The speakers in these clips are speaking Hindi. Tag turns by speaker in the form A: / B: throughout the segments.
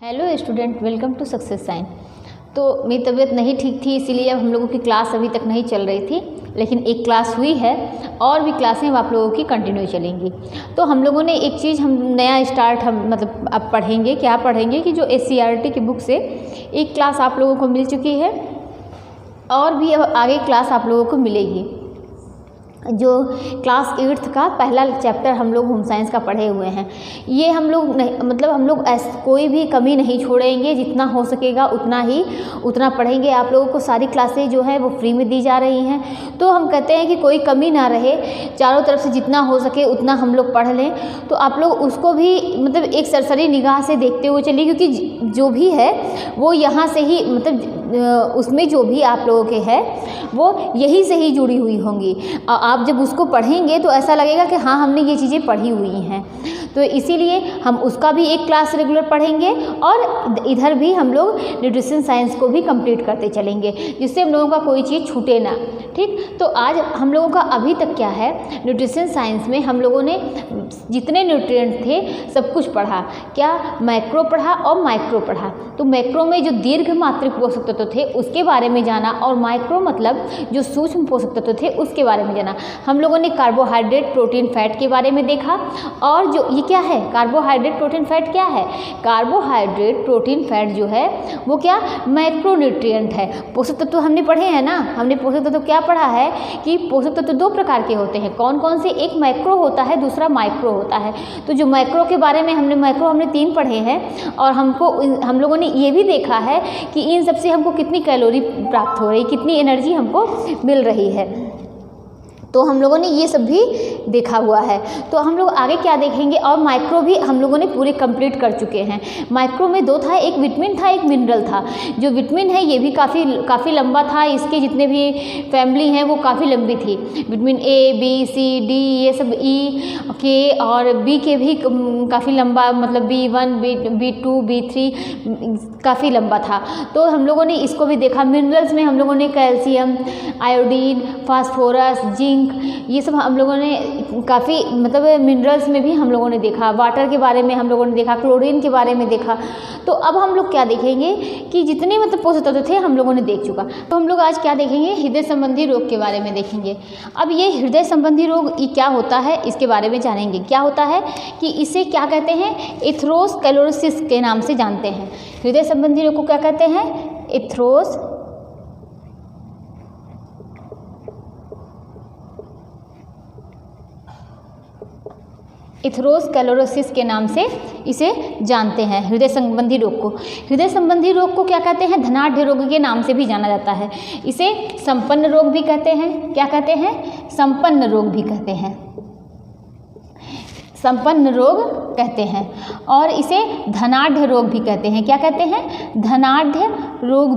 A: Hello student, welcome to success sign. तो मेरी तबीयत नहीं ठीक थी, इसीलिए अब हम लोगों की क्लास अभी तक नहीं चल रही थी, लेकिन एक क्लास हुई है और भी क्लासें अब आप लोगों की कंटिन्यू चलेंगी। तो हम लोगों ने एक चीज़ हम नया स्टार्ट हम मतलब अब पढ़ेंगे। क्या पढ़ेंगे कि जो SCERT की बुक से एक क्लास आप लोगों को मिल चुकी है और भी अब आगे क्लास आप लोगों को मिलेगी। जो क्लास 8th का पहला चैप्टर हम लोग होम साइंस का पढ़े हुए हैं, ये हम लोग मतलब हम लोग कोई भी कमी नहीं छोड़ेंगे, जितना हो सकेगा उतना पढ़ेंगे। आप लोगों को सारी क्लासें जो है वो फ्री में दी जा रही हैं, तो हम कहते हैं कि कोई कमी ना रहे, चारों तरफ से जितना हो सके उतना हम लोग पढ़ लें। तो आप लोग उसको भी मतलब एक सरसरी निगाह से देखते हुए चलिए, क्योंकि जो भी है वो यहाँ से ही मतलब उसमें जो भी आप लोगों के है वो यही से ही जुड़ी हुई होंगी। आप जब उसको पढ़ेंगे तो ऐसा लगेगा कि हाँ, हमने ये चीज़ें पढ़ी हुई हैं। तो इसीलिए हम उसका भी एक क्लास रेगुलर पढ़ेंगे और इधर भी हम लोग न्यूट्रिशन साइंस को भी कंप्लीट करते चलेंगे, जिससे हम लोगों का कोई चीज़ छूटे ना। ठीक, तो आज हम लोगों का अभी तक क्या है, न्यूट्रिशन साइंस में हम लोगों ने जितने न्यूट्रिएंट थे सब कुछ पढ़ा। क्या मैक्रो पढ़ा और माइक्रो पढ़ा। तो मैक्रो में जो दीर्घ मात्रिक पोषक तत्व थे उसके बारे में जाना, और माइक्रो मतलब जो सूक्ष्म पोषक तत्व थे उसके बारे में जाना। हम लोगों ने कार्बोहाइड्रेट, प्रोटीन, फैट के बारे में देखा। और जो ये क्या है, कार्बोहाइड्रेट, प्रोटीन, फैट क्या है? कार्बोहाइड्रेट, प्रोटीन, फैट जो है वो क्या मैक्रोन्यूट्रिएंट है। पोषक तत्व हमने पढ़े हैं ना, हमने पोषक तत्व क्या पढ़ा है कि पोषक तत्व दो प्रकार के होते हैं। कौन कौन से? एक मैक्रो होता है, दूसरा माइक्रो होता है। तो जो मैक्रो के बारे में हमने 3 पढ़े हैं, और हम लोगों ने ये भी देखा है कि इन सबसे हमको कितनी कैलोरी प्राप्त हो रही, कितनी एनर्जी हमको मिल रही है। तो हम लोगों ने ये सब भी देखा हुआ है। तो हम लोग आगे क्या देखेंगे, और माइक्रो भी हम लोगों ने पूरे कंप्लीट कर चुके हैं। माइक्रो में 2 था, एक विटामिन था, एक मिनरल था। जो विटामिन है ये भी काफ़ी लंबा था, इसके जितने भी फैमिली हैं वो काफ़ी लंबी थी। Vitamin A, B, C, D, ये सब E, K और B के भी काफ़ी लंबा, मतलब B1, B2, B3 काफ़ी लंबा था। तो हम लोगों ने इसको भी देखा। मिनरल्स में हम लोगों ने कैल्शियम, आयोडीन, फास्फोरस, जिंक, ये सब हम लोगों ने काफ़ी मतलब मिनरल्स में भी हम लोगों ने देखा। वाटर के बारे में हम लोगों ने देखा, क्लोरीन के बारे में देखा। तो अब हम लोग क्या देखेंगे कि जितने मतलब पोषक तत्व थे हम लोगों ने देख चुका। तो हम लोग आज क्या देखेंगे, हृदय संबंधी रोग के बारे में देखेंगे। अब ये हृदय संबंधी रोग ये क्या होता है इसके बारे में जानेंगे। क्या होता है कि इसे क्या कहते हैं, एथेरोस्क्लेरोसिस के नाम से जानते हैं। हृदय संबंधी रोग को क्या कहते हैं, एथेरोस्क्लेरोसिस के नाम से इसे जानते हैं, हृदय संबंधी रोग को। हृदय संबंधी रोग को क्या कहते हैं, धनाढ़ रोग के नाम से भी जाना जाता है। इसे संपन्न रोग भी कहते हैं। क्या कहते हैं, संपन्न रोग भी कहते हैं, संपन्न रोग कहते हैं। और इसे धनाढ़ रोग भी कहते हैं। क्या कहते हैं, धनाढ़ रोग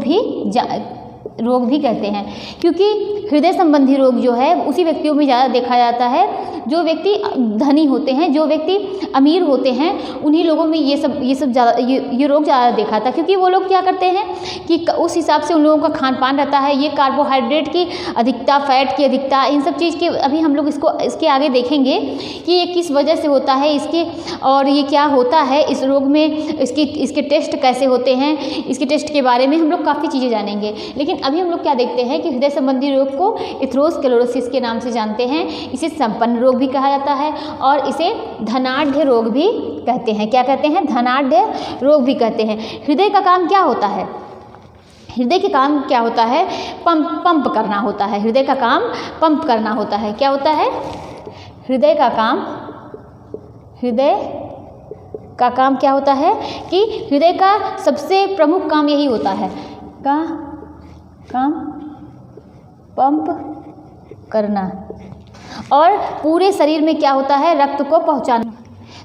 A: भी कहते हैं। क्योंकि हृदय संबंधी रोग जो है उसी व्यक्तियों में ज़्यादा देखा जाता है जो व्यक्ति धनी होते हैं, जो व्यक्ति अमीर होते हैं, उन्हीं लोगों में ये सब ज़्यादा ये रोग ज़्यादा देखा था। क्योंकि वो लोग क्या करते हैं कि उस हिसाब से उन लोगों का खान पान रहता है। ये कार्बोहाइड्रेट की अधिकता, फैट की अधिकता, इन सब चीज़ के अभी हम लोग इसके आगे देखेंगे कि ये किस वजह से होता है इसके, और ये क्या होता है इस रोग में, इसके टेस्ट कैसे होते हैं, इसके टेस्ट के बारे में हम लोग काफ़ी चीज़ें जानेंगे। लेकिन अभी हम लोग क्या देखते हैं कि हृदय संबंधी रोग को एथेरोस्क्लेरोसिस के नाम से जानते हैं। इसे संपन्न रोग भी कहा जाता है और इसे धनाढ़ रोग भी कहते हैं। क्या कहते हैं, धनाढ़ रोग भी कहते हैं। हृदय का काम क्या होता है, हृदय के काम क्या होता है, पंप करना होता है। हृदय का काम पंप करना होता है। क्या होता है, हृदय का काम क्या होता है कि हृदय का सबसे प्रमुख काम यही होता है, काम पंप करना, और पूरे शरीर में क्या होता है, रक्त को पहुंचाना।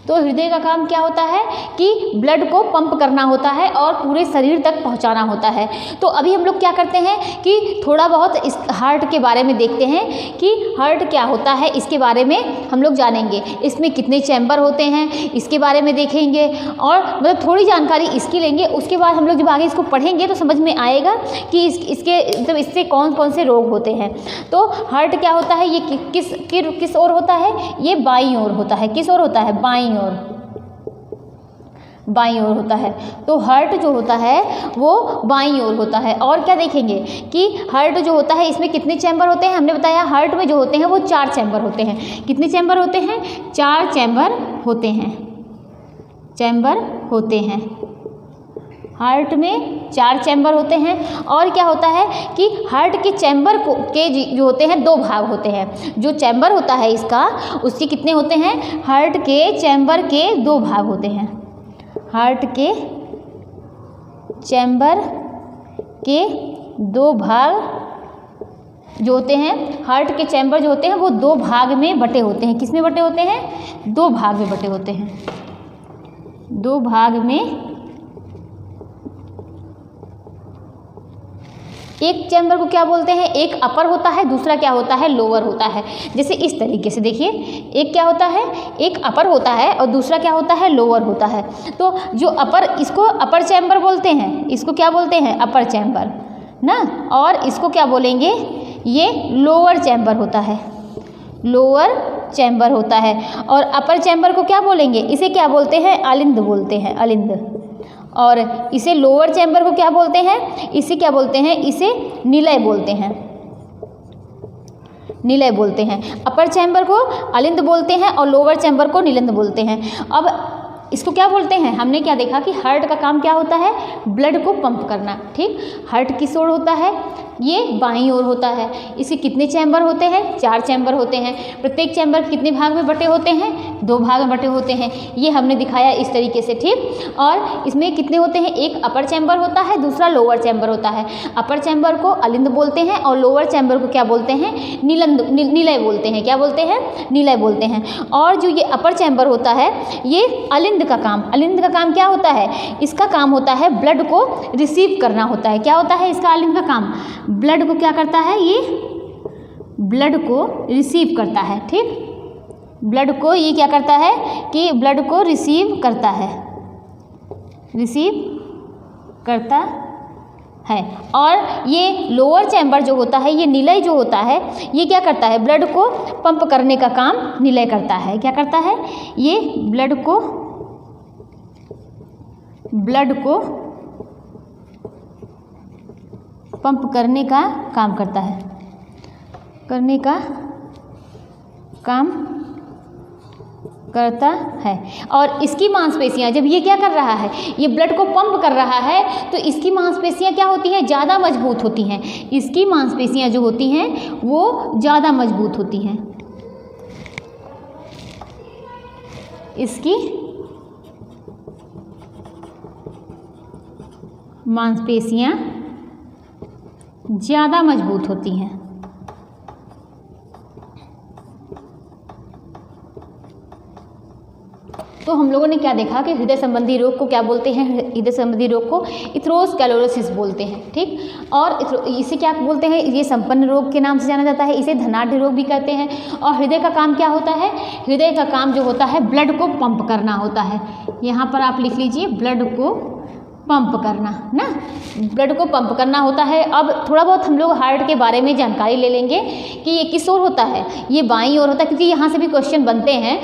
A: तो हृदय का काम क्या होता है कि ब्लड को पंप करना होता है और पूरे शरीर तक पहुंचाना होता है। तो अभी हम लोग क्या करते हैं कि थोड़ा बहुत इस हार्ट के बारे में देखते हैं कि हार्ट क्या होता है, इसके बारे में हम लोग जानेंगे। इसमें कितने चैम्बर होते हैं इसके बारे में देखेंगे, और मतलब थोड़ी जानकारी इसकी लेंगे। उसके बाद हम लोग जब आगे इसको पढ़ेंगे तो समझ में आएगा कि इसके मतलब इससे कौन कौन से रोग होते हैं। तो हार्ट क्या होता है, ये किस ओर होता है, ये बाईं ओर होता है। किस ओर होता है, बाईं ओर। बाईं ओर होता है। तो हार्ट जो होता है वो बाईं ओर होता है। और क्या देखेंगे कि हार्ट जो होता है इसमें कितने चैम्बर होते हैं, हमने बताया हार्ट में जो होते हैं वो 4 चैम्बर होते हैं। कितने चैम्बर होते हैं? 4 चैम्बर होते हैं। चैम्बर होते हैं हार्ट में 4 चैम्बर होते हैं। और क्या होता है कि हार्ट के चैम्बर को के जो होते हैं 2 भाग होते हैं। जो चैम्बर होता है इसका उसके कितने होते हैं? हार्ट के चैम्बर के 2 भाग होते हैं। हार्ट के चैम्बर के 2 भाग जो होते हैं, हार्ट के चैम्बर जो होते हैं वो 2 भाग में बटे होते हैं। किस में बटे होते हैं? 2 भाग में बटे होते हैं। 2 भाग में। एक चैम्बर को क्या बोलते हैं? एक अपर होता है, दूसरा क्या होता है? लोअर होता है। जैसे इस तरीके से देखिए, एक क्या होता है? एक अपर होता है और दूसरा क्या होता है? लोअर होता है। तो जो अपर, इसको अपर चैम्बर बोलते हैं। इसको क्या बोलते हैं? अपर चैम्बर ना। और इसको क्या बोलेंगे? ये लोअर चैम्बर होता है। लोअर चैम्बर होता है। और अपर चैम्बर को क्या बोलेंगे? इसे क्या बोलते हैं? अलिंद बोलते हैं, अलिंद। और इसे लोअर चैम्बर को क्या बोलते हैं? इसे क्या बोलते हैं? इसे निलय बोलते हैं। निलय बोलते हैं। अपर चैम्बर को अलिंद बोलते हैं और लोअर चैम्बर को निलंद बोलते हैं। अब इसको क्या बोलते हैं? हमने क्या देखा कि हार्ट का काम क्या होता है? ब्लड को पंप करना। ठीक, हार्ट किस ओर होता है? ये बाईं ओर होता है। इसके कितने चैम्बर होते हैं? 4 चैम्बर होते हैं। प्रत्येक चैम्बर कितने भाग में बटे होते हैं? 2 भाग में बटे होते हैं। ये हमने दिखाया इस तरीके से। ठीक, और इसमें कितने होते हैं? एक अपर चैम्बर होता है, दूसरा लोअर चैम्बर होता है। अपर चैम्बर को अलिंद बोलते हैं और लोअर चैम्बर को क्या बोलते हैं? निलय बोलते हैं। क्या बोलते हैं? निलय बोलते हैं। और जो ये अपर चैम्बर होता है ये अलिंद का काम क्या होता है? इसका काम होता है ब्लड को रिसीव करना होता है। क्या होता है इसका अलिंद का काम? ब्लड को क्या करता है? ये ब्लड को रिसीव करता है। ठीक, ब्लड को ये क्या करता है कि ब्लड को रिसीव करता है, रिसीव करता है। और ये लोअर चैम्बर जो होता है, ये निलय जो होता है, ये क्या करता है? ब्लड को पंप करने का काम निलय करता है। क्या करता है? ये ब्लड को पंप करने का काम करता है, करने का काम करता है। और इसकी मांसपेशियां, जब ये क्या कर रहा है? ये ब्लड को पंप कर रहा है, तो इसकी मांसपेशियां क्या होती हैं? ज़्यादा मजबूत होती हैं। इसकी मांसपेशियां जो होती हैं वो ज़्यादा मजबूत होती हैं। इसकी मांसपेशियां ज़्यादा मजबूत होती हैं। तो हम लोगों ने क्या देखा कि हृदय संबंधी रोग को क्या बोलते हैं? हृदय संबंधी रोग को एथेरोस्क्लेरोसिस बोलते हैं। ठीक, और इसे क्या बोलते हैं? ये संपन्न रोग के नाम से जाना जाता है। इसे धनाढ़ रोग भी कहते हैं। और हृदय का काम क्या होता है? हृदय का काम जो होता है ब्लड को पंप करना होता है। यहाँ पर आप लिख लीजिए, ब्लड को पंप करना ना, ब्लड को पंप करना होता है। अब थोड़ा बहुत हम लोग हार्ट के बारे में जानकारी ले लेंगे कि ये किस ओर होता है। ये बाईं ओर होता है, क्योंकि यहाँ से भी क्वेश्चन बनते हैं।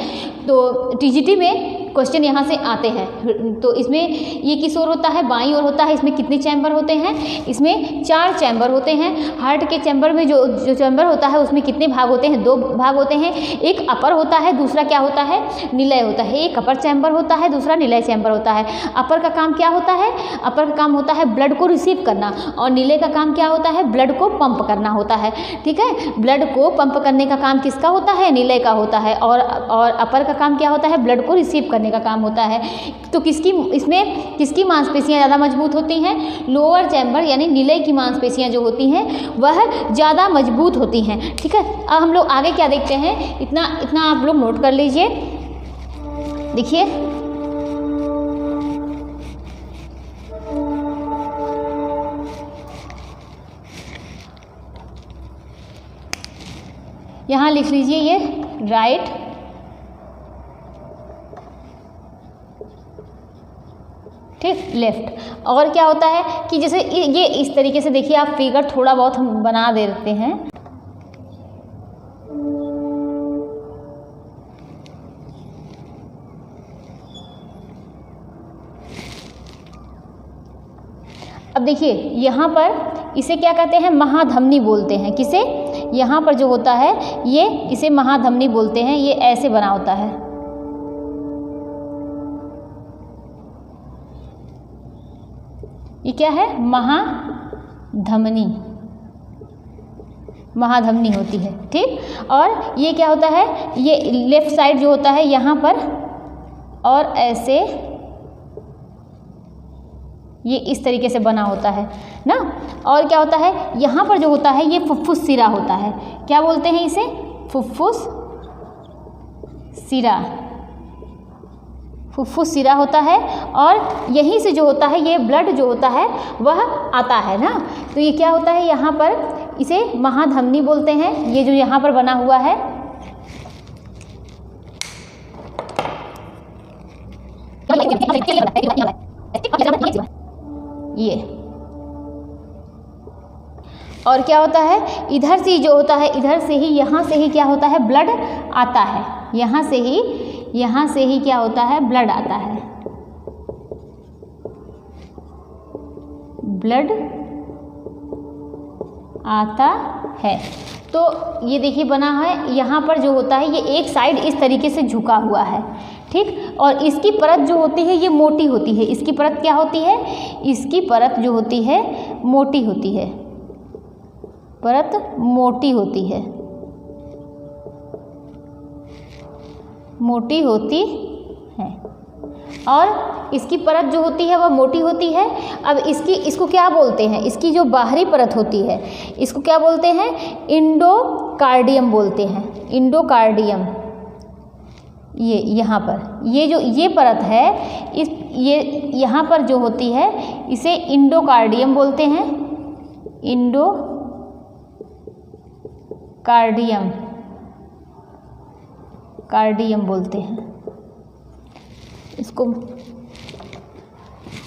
A: तो टीजीटी में क्वेश्चन यहाँ से आते हैं। तो इसमें ये किस ओर होता है? बाईं ओर होता है। इसमें कितने चैम्बर होते हैं? इसमें 4 चैम्बर होते हैं। हार्ट के चैम्बर में जो चैम्बर होता है उसमें कितने भाग होते हैं? 2 भाग होते हैं। एक अपर होता है, दूसरा क्या होता है? निलय होता है। एक अपर चैम्बर होता है, दूसरा निलय चैम्बर होता है। अपर का काम क्या होता है? अपर का काम होता है ब्लड को रिसीव करना, और निलय का काम क्या होता है? ब्लड को पंप करना होता है। ठीक है, ब्लड को पंप करने का काम किसका होता है? निलय का होता है। और अपर का काम क्या होता है? ब्लड को रिसीव करने का काम होता है। तो इसमें किसकी मांसपेशियां ज़्यादा मजबूत होती हैं? लोअर चैम्बर यानी निलय की मांसपेशियां जो होती हैं वह ज़्यादा मजबूत होती हैं। ठीक है, अब हम लोग आगे क्या देखते हैं, इतना आप लोग नोट कर लीजिए। देखिए, यहाँ लिख लीजिए ये राइट, ठीक, लेफ्ट। और क्या होता है कि जैसे ये इस तरीके से देखिए, आप फिगर थोड़ा बहुत हम बना देते हैं। अब देखिए यहाँ पर इसे क्या कहते हैं, महाधमनी बोलते हैं। किसे? यहाँ पर जो होता है ये इसे महाधमनी बोलते हैं। ये ऐसे बना होता है, ये क्या है? महाधमनी, महाधमनी होती है, ठीक। और ये क्या होता है, ये लेफ्ट साइड जो होता है यहाँ पर, और ऐसे ये इस तरीके से बना होता है ना। और क्या होता है, यहाँ पर जो होता है ये फुफ्फुस सिरा होता है। क्या बोलते हैं इसे? फुफ्फुस सिरा, फुफ्फुस सिरा होता है। और यहीं से जो होता है ये ब्लड जो होता है वह आता है ना। तो ये क्या होता है, यहाँ पर इसे महाधमनी बोलते हैं। ये जो यहाँ पर बना हुआ है ये, और क्या होता है, इधर से जो होता है, इधर से ही, यहाँ से ही क्या होता है, ब्लड आता है। यहाँ से ही क्या होता है, ब्लड आता है, ब्लड आता है। तो ये देखिए बना है, यहाँ पर जो होता है ये एक साइड इस तरीके से झुका हुआ है, ठीक। और इसकी परत जो होती है ये मोटी होती है। इसकी परत क्या होती है, इसकी परत जो होती है मोटी होती है, परत मोटी होती है, मोटी होती है। और इसकी परत जो होती है वह मोटी होती है। अब इसको क्या बोलते हैं, इसकी जो बाहरी परत होती है इसको क्या बोलते हैं, इंडोकार्डियम बोलते हैं, इंडोकार्डियम। ये यहाँ पर ये परत है, ये यहाँ पर जो होती है इसे इंडोकार्डियम बोलते हैं, कार्डियम बोलते हैं।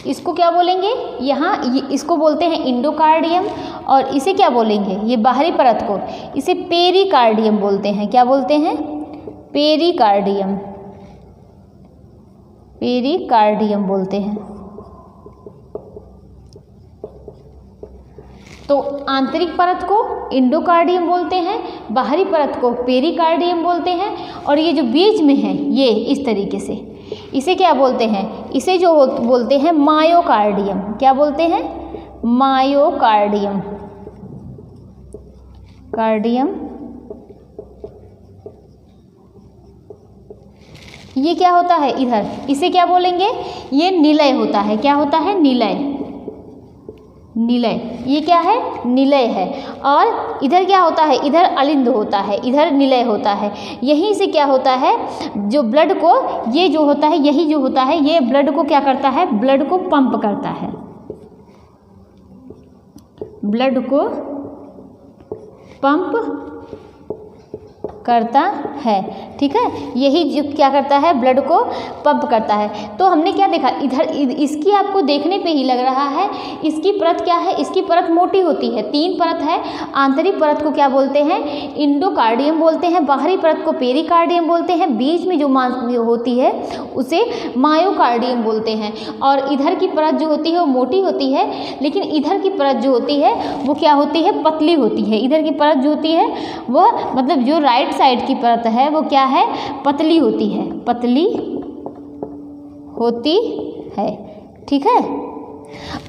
A: इसको क्या बोलेंगे, यहाँ इसको बोलते हैं इंडोकार्डियम। और इसे क्या बोलेंगे, ये बाहरी परत को, इसे पेरिकार्डियम बोलते हैं। क्या बोलते हैं, पेरिकार्डियम, पेरिकार्डियम बोलते हैं। तो आंतरिक परत को इंडोकार्डियम बोलते हैं, बाहरी परत को पेरिकार्डियम बोलते हैं। और ये जो बीच में है ये इस तरीके से, इसे क्या बोलते हैं, इसे जो बोलते हैं मायोकार्डियम। क्या बोलते हैं, मायोकार्डियम, कार्डियम। ये क्या होता है इधर, इसे क्या बोलेंगे, ये निलय होता है। क्या होता है, निलय, निलय। ये क्या है, निलय है। और इधर क्या होता है, इधर अलिंद होता है, इधर निलय होता है। यहीं से क्या होता है, जो ब्लड को, ये जो होता है, यही जो होता है ये ब्लड को क्या करता है, ब्लड को पंप करता है, ब्लड को पंप करता है, ठीक है। यही जो क्या करता है, ब्लड को पंप करता है। तो हमने क्या देखा इधर, इसकी आपको देखने पे ही लग रहा है इसकी परत क्या है, इसकी परत मोटी होती है, 3 परत है। आंतरिक परत को क्या बोलते हैं, इंडोकार्डियम बोलते हैं, बाहरी परत को पेरिकार्डियम बोलते हैं, बीच में जो होती है उसे मायोकार्डियम बोलते हैं। और इधर की परत जो होती है वो मोटी होती है, लेकिन इधर की परत जो होती है वो क्या होती है, पतली होती है। इधर की परत जो होती है वह मतलब जो राइट साइड की परत है वो क्या है, पतली होती है, पतली होती है, ठीक है।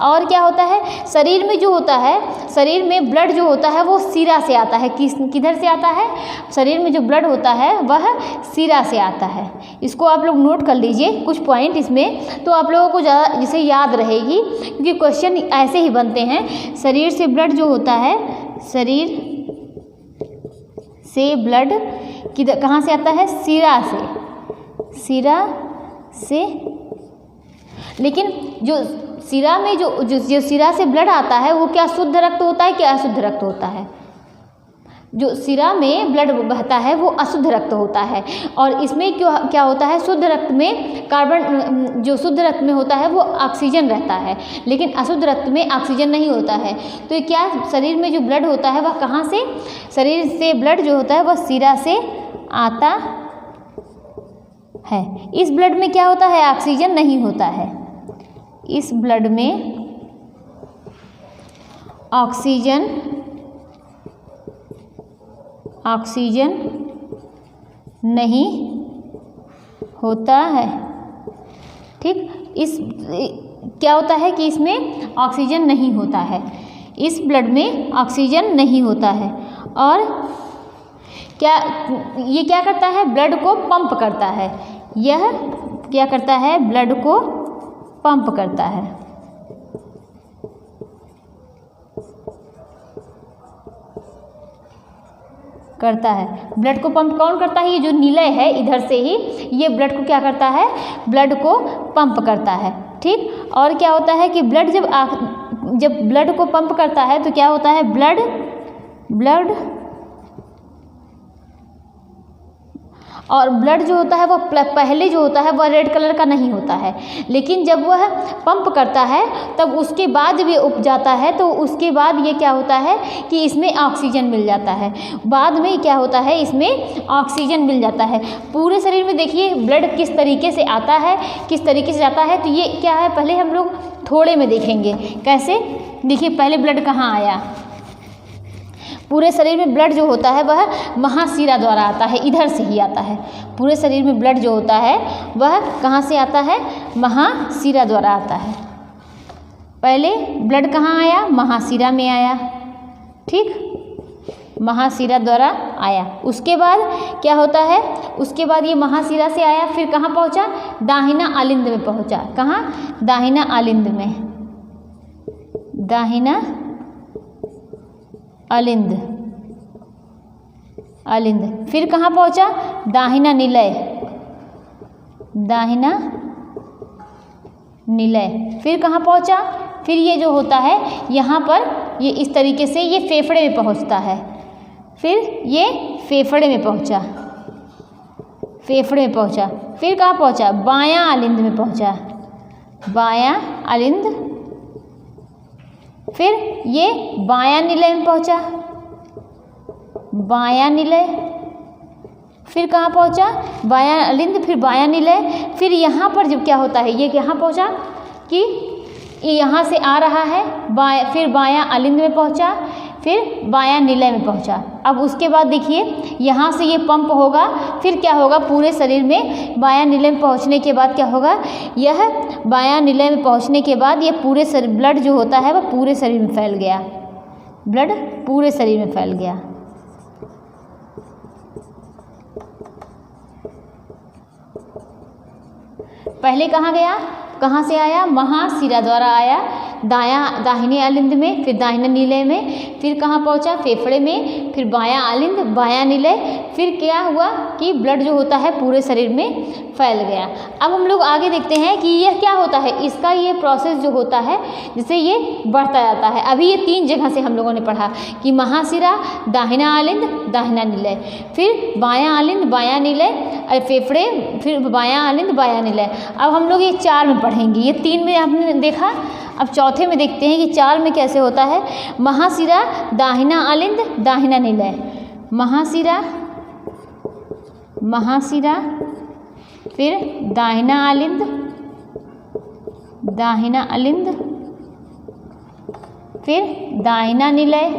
A: और क्या होता है, शरीर में जो होता है, शरीर में ब्लड जो होता है वो सिरा से आता है। किधर से आता है, शरीर में जो ब्लड होता है वह सिरा से आता है। इसको आप लोग नोट कर लीजिए कुछ पॉइंट इसमें, तो आप लोगों को ज़्यादा जिसे याद रहेगी, क्योंकि क्वेश्चन ऐसे ही बनते हैं। शरीर से ब्लड जो होता है, शरीर से ब्लड किधर, कहाँ से आता है, सिरा से, सिरा से। लेकिन जो सिरा में जो सिरा से ब्लड आता है वो क्या शुद्ध रक्त होता है, क्या अशुद्ध रक्त होता है। जो सिरा में ब्लड बहता है वो अशुद्ध रक्त होता है। और इसमें क्या होता है, शुद्ध रक्त में कार्बन, जो शुद्ध रक्त में होता है वो ऑक्सीजन रहता है, लेकिन अशुद्ध रक्त में ऑक्सीजन नहीं होता है। तो क्या शरीर में जो ब्लड होता है वह कहाँ से, शरीर से ब्लड जो होता है वह सिरा से आता है। इस ब्लड में क्या होता है, ऑक्सीजन नहीं होता है। इस ब्लड में ऑक्सीजन नहीं होता है। ठीक, इस क्या होता है कि इसमें ऑक्सीजन नहीं होता है, इस ब्लड में ऑक्सीजन नहीं होता है। और ये क्या करता है, ब्लड को पंप करता है। यह क्या करता है, ब्लड को पंप करता है। ब्लड को पंप कौन करता है, ये जो निलय है इधर से ही ये ब्लड को क्या करता है, ब्लड को पंप करता है। ठीक, और क्या होता है कि ब्लड जब ब्लड को पंप करता है तो क्या होता है, ब्लड जो होता है वो पहले जो होता है वह रेड कलर का नहीं होता है, लेकिन जब वह पंप करता है तब उसके बाद भी उप जाता है, तो उसके बाद ये क्या होता है कि इसमें ऑक्सीजन मिल जाता है। बाद में क्या होता है, इसमें ऑक्सीजन मिल जाता है। पूरे शरीर में देखिए ब्लड किस तरीके से आता है, किस तरीके से जाता है। तो ये क्या है, पहले हम लोग थोड़े में देखेंगे कैसे। देखिए पहले ब्लड कहाँ आया, पूरे शरीर में ब्लड जो होता है वह महाशिरा द्वारा आता है, इधर से ही आता है। पूरे शरीर में ब्लड जो होता है वह कहाँ से आता है, महाशिरा द्वारा आता है। पहले ब्लड कहाँ आया, महाशिरा में आया। ठीक, महाशिरा द्वारा आया। उसके बाद क्या होता है, उसके बाद ये महाशिरा से आया, फिर कहाँ पहुँचा, दाहिना आलिंद में पहुँचा। कहाँ, दाहिना आलिंद में, दाहिना आलिंद। फिर कहाँ पहुँचा, दाहिना निलय, फिर कहाँ पहुँचा, फिर ये जो होता है यहाँ पर ये इस तरीके से ये फेफड़े में पहुँचता है। फिर ये फेफड़े में पहुँचा, फिर कहाँ पहुँचा, बायां आलिंद में पहुँचा, बायां आलिंद। फिर ये बायां निलय में पहुँचा, बायां निलय। फिर कहाँ पहुँचा, बायां आलिंद, फिर बायां निलय। फिर यहाँ पर जब क्या होता है, ये यहाँ पहुँचा कि ये यहाँ से आ रहा है, फिर बायां आलिंद में पहुँचा, फिर बायां निलय में पहुँचा। अब उसके बाद देखिए यहाँ से ये पंप होगा, फिर क्या होगा, पूरे शरीर में बायां निलय में पहुँचने के बाद क्या होगा, यह बायां निलय में पहुँचने के बाद ये पूरे शरीर ब्लड जो होता है वह पूरे शरीर में फैल गया, ब्लड पूरे शरीर में फैल गया। पहले कहाँ गया, कहाँ से आया, महाशिरा द्वारा आया, दाहिने आलिंद में, फिर दाहिने निलय में, फिर कहाँ पहुँचा, फेफड़े में, फिर बायां आलिंद, बायां निलय। फिर क्या हुआ कि ब्लड जो होता है पूरे शरीर में फैल गया। अब हम लोग आगे देखते हैं कि यह क्या होता है, इसका ये प्रोसेस जो होता है जिससे ये बढ़ता जाता है। अभी ये 3 जगह से हम लोगों ने पढ़ा कि महाशिरा, दाहिना आलिंद, दाहिना निलय, फिर बायां आलिंद, बायां निलय, फेफड़े, फिर बायां आलिंद, बायां निलय। अब हम लोग ये 4 में पढ़ेंगे, ये 3 में आपने देखा, अब चौथे में देखते हैं कि 4 में कैसे होता है। महाशिरा, दाहिना आलिंद, दाहिना निलय, महाशिरा, फिर दाहिना आलिंद, फिर दाहिना निलय,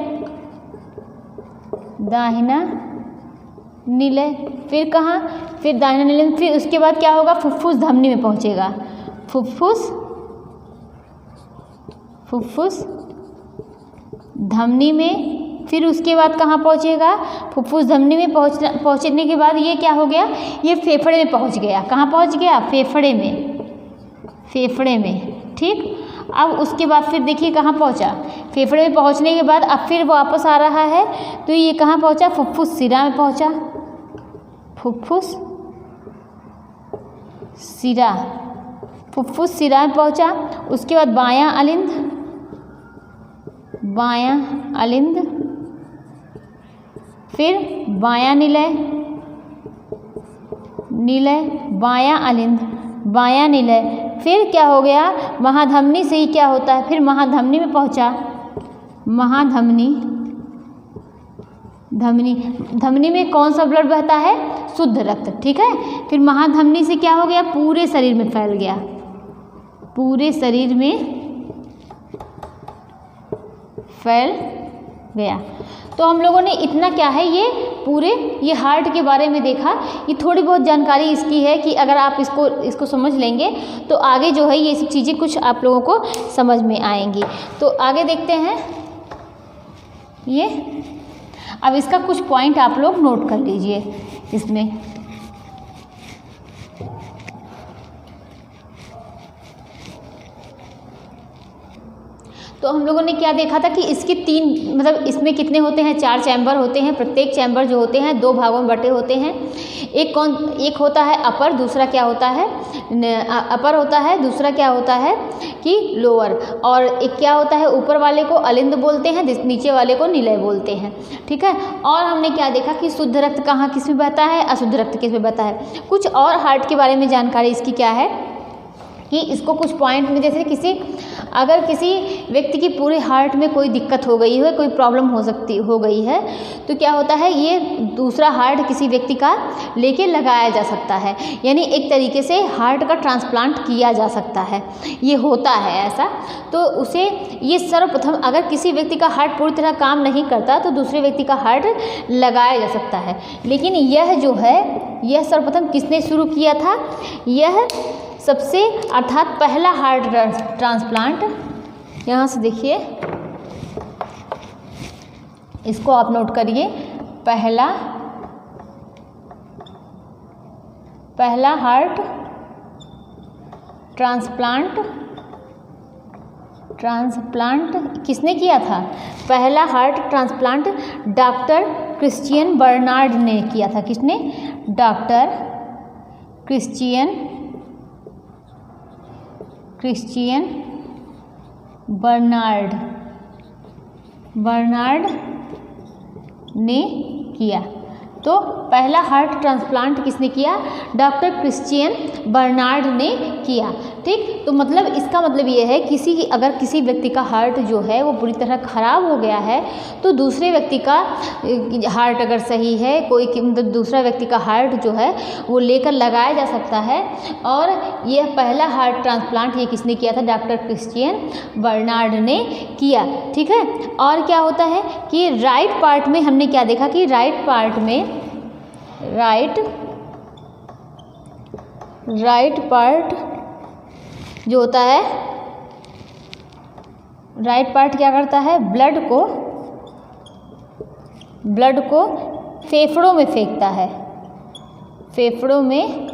A: फिर कहाँ, फिर दाहिना निलय। फिर उसके बाद क्या होगा, फुफ्फुस धमनी में पहुँचेगा, फुफ्फुस धमनी में। फिर उसके बाद कहाँ पहुँचेगा, फुफ्फुस धमनी में पहुँचने के बाद ये क्या हो गया, ये फेफड़े में पहुँच गया। कहाँ पहुँच गया, फेफड़े में। ठीक, अब उसके बाद फिर देखिए कहाँ पहुँचा, फेफड़े में पहुँचने के बाद अब फिर वापस आ रहा है, तो ये कहाँ पहुँचा, फुफ्फुस शिरा में पहुँचा, फुफ्फुस शिरा में पहुँचा। उसके बाद बायां आलिंद, फिर बायां निलय, बायां आलिंद, बायां निलय। फिर क्या हो गया, महाधमनी से ही क्या होता है, फिर महाधमनी में पहुंचा, धमनी में कौन सा ब्लड बहता है, शुद्ध रक्त। ठीक है, फिर महाधमनी से क्या हो गया, पूरे शरीर में फैल गया, पूरे शरीर में फैल गया। तो हम लोगों ने इतना क्या है ये हार्ट के बारे में देखा। ये थोड़ी बहुत जानकारी इसकी है कि अगर आप इसको समझ लेंगे तो आगे जो है ये सब चीज़ें कुछ आप लोगों को समझ में आएंगी। तो आगे देखते हैं ये। अब इसका कुछ पॉइंट आप लोग नोट कर लीजिए इसमें। तो हम लोगों ने क्या देखा था कि इसके 3 मतलब इसमें कितने होते हैं, 4 चैम्बर होते हैं। प्रत्येक चैम्बर जो होते हैं 2 भागों में बटे होते हैं। एक होता है अपर, दूसरा क्या होता है अपर होता है, दूसरा क्या होता है कि लोअर। और एक क्या होता है, ऊपर वाले को अलिंद बोलते हैं, नीचे वाले को निलय बोलते हैं। ठीक है। और हमने क्या देखा कि शुद्ध रक्त कहाँ किस में बहता है, अशुद्ध रक्त किस में बहता है। कुछ और हार्ट के बारे में जानकारी इसकी क्या है कि इसको कुछ पॉइंट में, जैसे अगर किसी व्यक्ति की पूरे हार्ट में कोई दिक्कत हो गई है, कोई प्रॉब्लम हो गई है, तो क्या होता है ये दूसरा हार्ट किसी व्यक्ति का लेके लगाया जा सकता है। यानी एक तरीके से हार्ट का ट्रांसप्लांट किया जा सकता है, ये होता है ऐसा। तो उसे ये सर्वप्रथम अगर किसी व्यक्ति का हार्ट पूरी तरह काम नहीं करता तो दूसरे व्यक्ति का हार्ट लगाया जा सकता है। लेकिन यह जो है यह सर्वप्रथम किसने शुरू किया था, यह सबसे अर्थात पहला हार्ट ट्रांसप्लांट, यहाँ से देखिए इसको आप नोट करिए, पहला हार्ट ट्रांसप्लांट किसने किया था, पहला heart transplant doctor Christian Barnard ने किया था। किसने, डॉक्टर क्रिश्चियन बर्नार्ड ने किया। तो पहला हार्ट ट्रांसप्लांट किसने किया, डॉक्टर क्रिश्चियन बर्नार्ड ने किया। ठीक। तो मतलब इसका मतलब ये है अगर किसी व्यक्ति का हार्ट जो है वो पूरी तरह ख़राब हो गया है तो दूसरे व्यक्ति का हार्ट अगर सही है, कोई मतलब दूसरा व्यक्ति का हार्ट जो है वो लेकर लगाया जा सकता है। और यह पहला हार्ट ट्रांसप्लांट ये किसने किया था, डॉक्टर क्रिश्चियन बर्नार्ड ने किया। ठीक है। और क्या होता है कि राइट पार्ट में हमने क्या देखा कि राइट पार्ट जो होता है, राइट पार्ट क्या करता है, ब्लड को फेफड़ों में फेंकता है, फेफड़ों में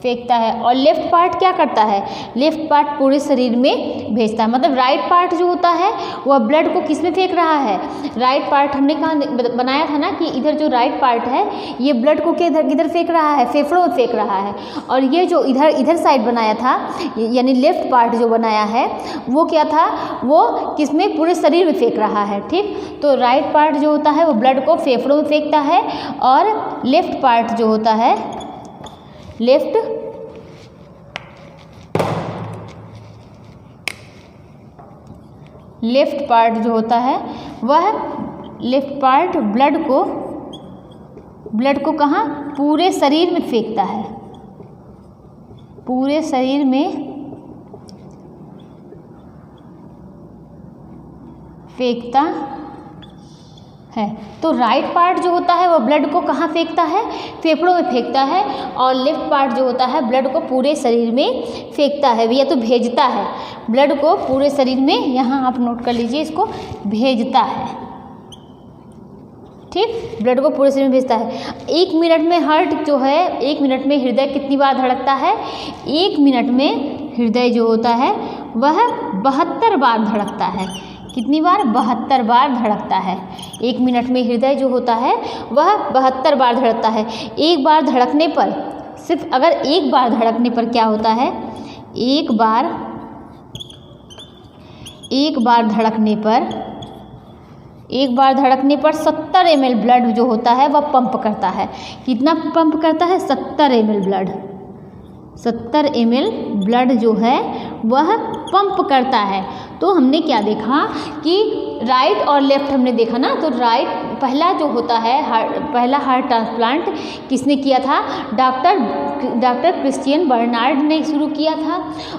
A: फेंकता है। और लेफ्ट पार्ट क्या करता है, लेफ्ट पार्ट पूरे शरीर में भेजता है। मतलब राइट पार्ट जो होता है वह ब्लड को किस में फेंक रहा है, राइट पार्ट हमने कहा बनाया था ना कि इधर जो राइट पार्ट है ये ब्लड को किधर फेंक रहा है, फेफड़ों में फेंक रहा है। और ये जो इधर साइड बनाया था यानी लेफ्ट पार्ट जो बनाया है वो क्या था, वो किस में, पूरे शरीर में फेंक रहा है। ठीक। तो राइट पार्ट जो होता है वो ब्लड को फेफड़ों में फेंकता है और लेफ्ट पार्ट जो होता है, लेफ्ट पार्ट जो होता है वह लेफ्ट पार्ट ब्लड को कहाँ, पूरे शरीर में फेंकता है, पूरे शरीर में फेंकता है। तो राइट पार्ट जो होता है वो ब्लड को कहाँ फेंकता है, फेफड़ों में फेंकता है। और लेफ्ट पार्ट जो होता है ब्लड को पूरे शरीर में फेंकता है, या तो भेजता है, ब्लड को पूरे शरीर में, यहाँ आप नोट कर लीजिए इसको, भेजता है। ठीक। ब्लड को पूरे शरीर में भेजता है। 1 मिनट में हार्ट जो है, 1 मिनट में हृदय कितनी बार धड़कता है, 1 मिनट में हृदय जो होता है वह 72 बार धड़कता है। कितनी बार, 72 बार धड़कता है। 1 मिनट में हृदय जो होता है वह 72 बार धड़कता है। एक बार धड़कने पर, सिर्फ अगर एक बार धड़कने पर क्या होता है, एक बार धड़कने पर 70 ml ब्लड जो होता है वह पंप करता है। कितना पंप करता है, 70 ml ब्लड, 70 ml ब्लड जो है वह पंप करता है। तो हमने क्या देखा कि राइट और लेफ्ट हमने देखा ना, तो राइट पहला जो होता है पहला हार्ट ट्रांसप्लांट किसने किया था? डॉक्टर क्रिश्चियन बर्नार्ड ने शुरू किया था।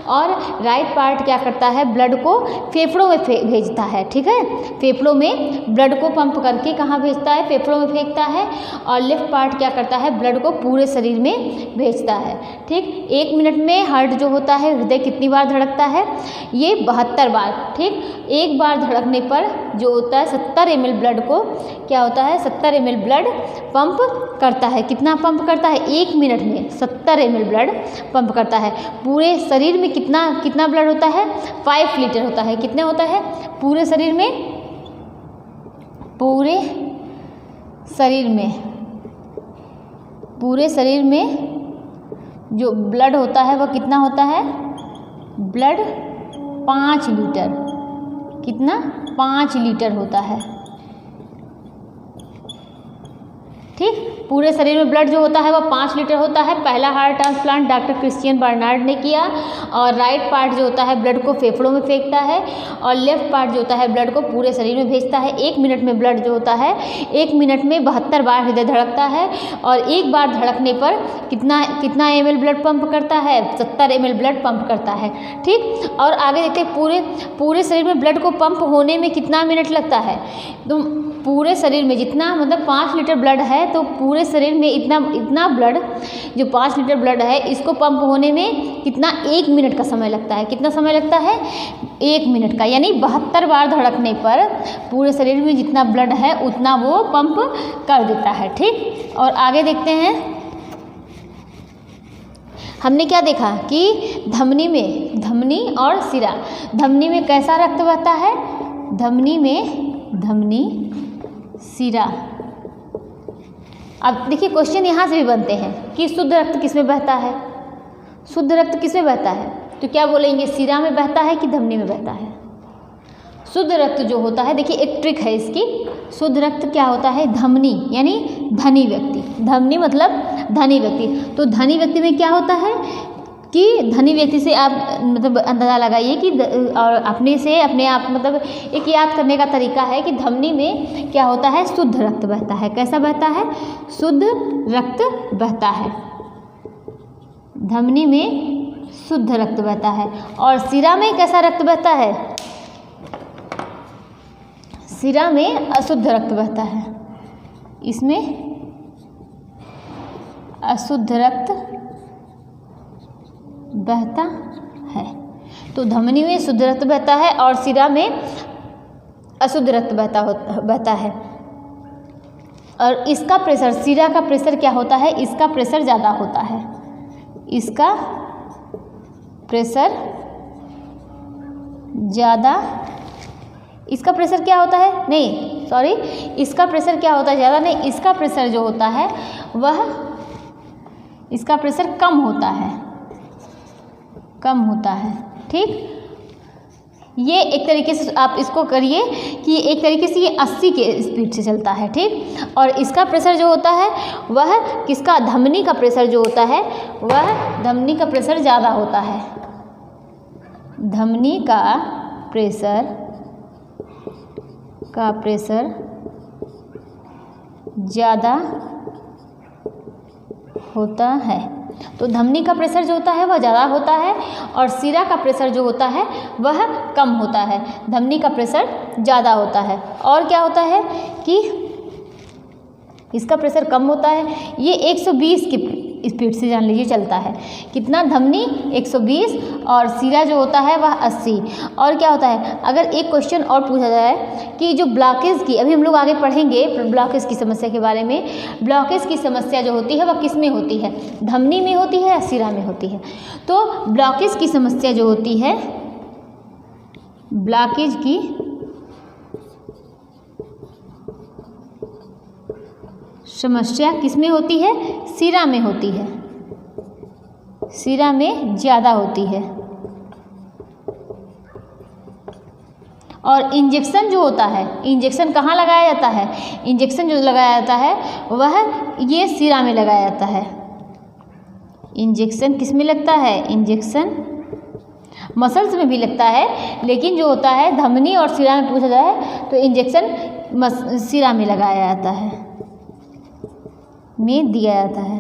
A: और राइट पार्ट क्या करता है? ब्लड को फेफड़ों में भेजता है, ठीक है, फेफड़ों में ब्लड को पंप करके कहाँ भेजता है? फेफड़ों में फेंकता है। और लेफ्ट पार्ट क्या करता है? ब्लड को पूरे शरीर में भेजता है, ठीक। 1 मिनट में हार्ट जो होता है, हृदय कितनी बार धड़कता है? ये 72 बार, ठीक। एक बार धड़कने पर जो होता है 70 ml ब्लड को क्या होता है? 70 ml ब्लड पंप करता है। कितना पंप करता है? 1 मिनट में 70 ml ब्लड पंप करता है। पूरे शरीर में कितना ब्लड होता है? 5 लीटर होता है। कितना होता है पूरे शरीर में? पूरे शरीर में जो ब्लड होता है वह कितना होता है? Blood 5 litre. कितना? 5 लीटर होता है, ठीक। पूरे शरीर में ब्लड जो होता है वह 5 लीटर होता है। पहला heart transplant doctor Christian Barnard ने किया। और राइट पार्ट जो होता है ब्लड को फेफड़ों में फेंकता है। और लेफ्ट पार्ट जो होता है ब्लड को पूरे शरीर में भेजता है। 1 मिनट में ब्लड जो होता है 1 मिनट में 72 बार हृदय धड़कता है। और एक बार धड़कने पर कितना ml ब्लड पंप करता है? 70 ml ब्लड पंप करता है, ठीक। और आगे देखते हैं पूरे शरीर में ब्लड को पंप होने में कितना मिनट लगता है? तो पूरे शरीर में जितना मतलब 5 लीटर ब्लड है, तो पूरे शरीर में इतना ब्लड जो 5 लीटर ब्लड है इसको पंप होने में कितना? 1 मिनट का समय लगता है। कितना समय लगता है? 1 मिनट का। यानी 72 बार धड़कने पर पूरे शरीर में जितना ब्लड है उतना वो पंप कर देता है, ठीक। और आगे देखते हैं, हमने क्या देखा कि धमनी और सिरा, धमनी में कैसा रक्त बहता है? धमनी सिरा। अब देखिए क्वेश्चन यहाँ से भी बनते हैं कि शुद्ध रक्त किस में बहता है? शुद्ध रक्त किस में बहता है? तो क्या बोलेंगे? सिरा में बहता है कि धमनी में बहता है? शुद्ध रक्त जो होता है, देखिए एक ट्रिक है इसकी। शुद्ध रक्त क्या होता है? धमनी यानी धनी व्यक्ति, धमनी मतलब धनी व्यक्ति। तो धनी व्यक्ति में क्या होता है कि धनी व्यक्ति से आप मतलब अंदाज़ा लगाइए कि और अपने आप मतलब एक याद करने का तरीका है कि धमनी में क्या होता है? शुद्ध रक्त बहता है। कैसा बहता है? शुद्ध रक्त बहता है। धमनी में शुद्ध रक्त बहता है। और सिरा में कैसा रक्त बहता है? सिरा में अशुद्ध रक्त बहता है। इसमें अशुद्ध रक्त बहता है। तो धमनी में शुद्ध रक्त बहता है और सिरा में अशुद्ध रक्त बहता है। और इसका प्रेशर, सिरा का प्रेशर क्या होता है? इसका प्रेशर ज़्यादा होता है। इसका प्रेशर ज़्यादा, इसका प्रेशर क्या होता है? नहीं सॉरी, इसका प्रेशर क्या होता है? ज़्यादा नहीं, इसका प्रेशर जो होता है वह, इसका प्रेशर कम होता है, ठीक। ये एक तरीके से आप इसको करिए कि एक तरीके से ये 80 के स्पीड से चलता है, ठीक। और इसका प्रेशर जो होता है वह किसका? धमनी का प्रेशर जो होता है वह, धमनी का प्रेशर ज़्यादा होता है। धमनी का प्रेशर ज़्यादा होता है। तो धमनी का प्रेशर जो होता है वह ज़्यादा होता है और सिरा का प्रेशर जो होता है वह कम होता है। धमनी का प्रेशर ज़्यादा होता है। और क्या होता है कि इसका प्रेशर कम होता है। ये 120 की स्पीड से जान लीजिए चलता है। कितना? धमनी 120 और सिरा जो होता है वह 80। और क्या होता है, अगर एक क्वेश्चन और पूछा जाए कि जो ब्लॉकेज की, अभी हम लोग आगे पढ़ेंगे ब्लॉकेज की समस्या के बारे में। ब्लॉकेज की समस्या जो होती है वह किस में होती है? धमनी में होती है या सिरा में होती है? तो ब्लॉकेज की समस्या जो होती है, ब्लॉकेज की समस्या किस में होती है? सिरा में होती है। सिरा में ज़्यादा होती है। और इंजेक्शन जो होता है, इंजेक्शन कहाँ लगाया जाता है? इंजेक्शन जो लगाया जाता है वह ये सिरा में लगाया जाता है। इंजेक्शन किस में लगता है? इंजेक्शन मसल्स में भी लगता है, लेकिन जो होता है धमनी और सिरा में पूछा जाए तो इंजेक्शन सिरा में लगाया जाता है, में दिया जाता है,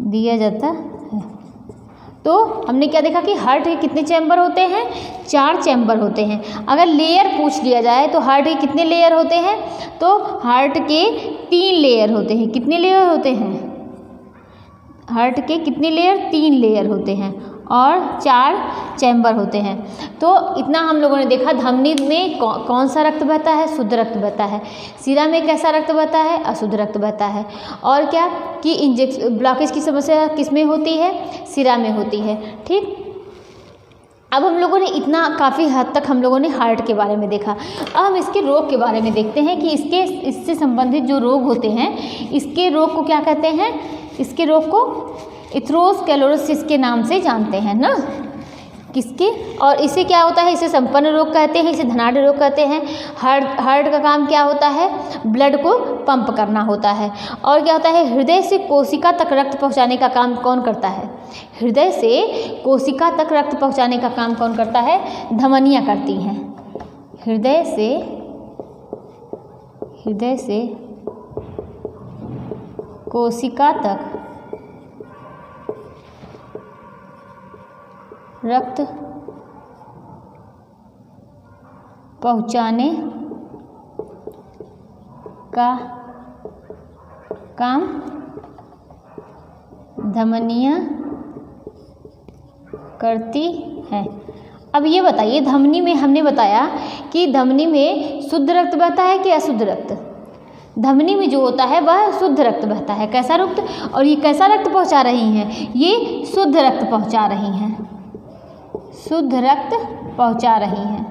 A: दिया जाता है। तो हमने क्या देखा कि हार्ट के कितने चैम्बर होते हैं, 4 चैम्बर होते हैं। अगर लेयर पूछ लिया जाए तो हार्ट के कितने लेयर होते हैं, तो हार्ट के 3 लेयर होते हैं। कितने लेयर होते हैं हार्ट के, कितने लेयर, 3 लेयर होते हैं और 4 चैम्बर होते हैं। तो इतना हम लोगों ने देखा। धमनी में कौन सा रक्त बहता है, शुद्ध रक्त बहता है। सिरा में कैसा रक्त बहता है, अशुद्ध रक्त बहता है। और क्या कि ब्लॉकेज की समस्या किस में होती है, सिरा में होती है। ठीक, अब हम लोगों ने इतना काफ़ी हद तक हम लोगों ने हार्ट के बारे में देखा। अब हम इसके रोग के बारे में देखते हैं कि इससे संबंधित जो रोग होते हैं, इसके रोग को क्या कहते हैं। इसके रोग को एथेरोस्क्लेरोसिस के नाम से जानते हैं ना, किसके। और इसे क्या होता है, इसे संपन्न रोग कहते हैं, इसे धनाढ़ रोग कहते हैं। हार्ट का काम क्या होता है, ब्लड को पंप करना होता है। और क्या होता है, हृदय से कोशिका तक रक्त पहुंचाने का काम कौन करता है, हृदय से कोशिका तक रक्त पहुंचाने का काम कौन करता है, धमनियाँ करती हैं। हृदय से कोशिका तक रक्त पहुंचाने का काम धमनियाँ करती हैं। अब ये बताइए, धमनी में हमने बताया कि धमनी में शुद्ध रक्त बहता है कि अशुद्ध रक्त। धमनी में जो होता है वह शुद्ध रक्त बहता है। कैसा रक्त, और ये कैसा रक्त पहुंचा रही हैं, ये शुद्ध रक्त पहुंचा रही हैं, शुद्ध रक्त पहुंचा रही हैं।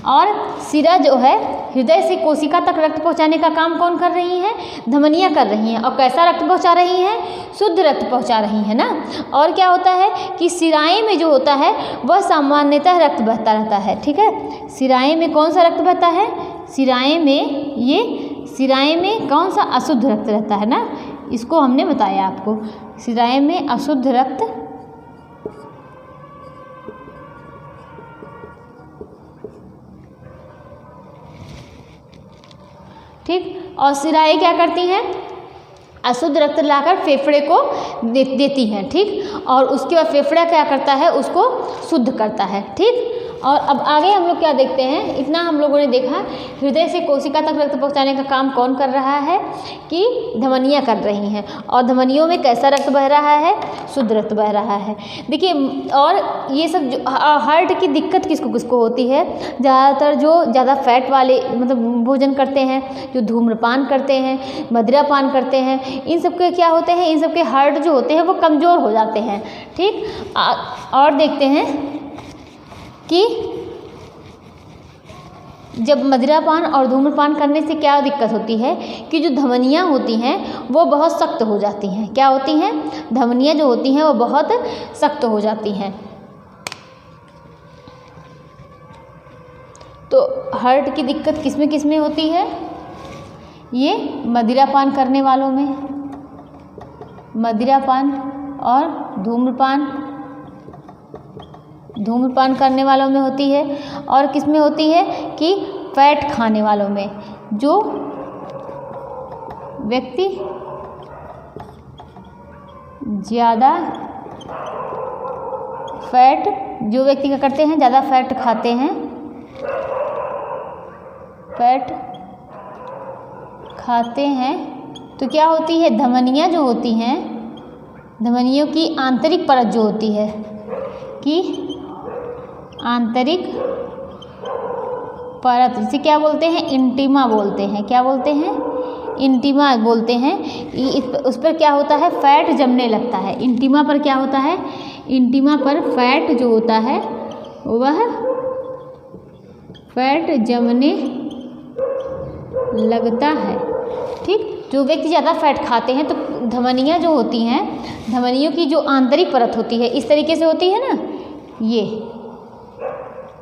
A: और सिरा जो है, हृदय से कोशिका तक रक्त पहुंचाने का काम कौन कर रही हैं, धमनियाँ कर रही हैं। और कैसा रक्त पहुंचा रही हैं, शुद्ध रक्त पहुंचा रही हैं ना। और क्या होता है कि सिराएं में जो होता है वह सामान्यतः रक्त बहता रहता है। ठीक है, सिराएं में कौन सा रक्त बहता है, सिराएं में कौन सा, अशुद्ध रक्त रहता है ना। इसको हमने बताया आपको, सिराएं में अशुद्ध रक्त, ठीक। और सिराएं क्या करती हैं, अशुद्ध रक्त लाकर फेफड़े को देती हैं। ठीक, और उसके बाद फेफड़ा क्या करता है, उसको शुद्ध करता है। ठीक, और अब आगे हम लोग क्या देखते हैं, इतना हम लोगों ने देखा हृदय से कोशिका तक रक्त पहुंचाने का काम कौन कर रहा है, कि धमनियाँ कर रही हैं। और धमनियों में कैसा रक्त बह रहा है, शुद्ध रक्त बह रहा है। देखिए, और ये सब हार्ट की दिक्कत किसको किसको होती है, ज़्यादातर जो ज़्यादा फैट वाले मतलब भोजन करते हैं, जो धूम्रपान करते हैं, मदिरापान करते हैं, इन सब के क्या होते हैं, इन सब के हार्ट जो होते हैं वो कमज़ोर हो जाते हैं। ठीक, और देखते हैं कि जब मदिरापान और धूम्रपान करने से क्या दिक्कत होती है कि जो धमनियाँ होती हैं वो बहुत सख्त हो जाती हैं। क्या होती हैं, धमनियाँ जो होती हैं वो बहुत सख्त हो जाती हैं। तो हार्ट की दिक्कत किस में होती है, ये मदिरापान करने वालों में, मदिरापान और धूम्रपान करने वालों में होती है। और किस में होती है कि फैट खाने वालों में, जो व्यक्ति ज़्यादा फैट, जो व्यक्ति क्या करते हैं, ज़्यादा फैट खाते हैं, फैट खाते हैं, तो क्या होती है, धमनियाँ जो होती हैं, धमनियों की आंतरिक परत जो होती है, कि आंतरिक परत, जिसे क्या बोलते हैं, इंटीमा बोलते हैं। क्या बोलते हैं, इंटीमा बोलते हैं। उस पर क्या होता है, फैट जमने लगता है। इंटीमा पर क्या होता है, इंटीमा पर फैट जो होता है वह फैट जमने लगता है। ठीक, जो व्यक्ति ज़्यादा फैट खाते हैं तो धमनियाँ जो होती हैं, धमनियों की जो आंतरिक परत होती है इस तरीके से होती है ना, ये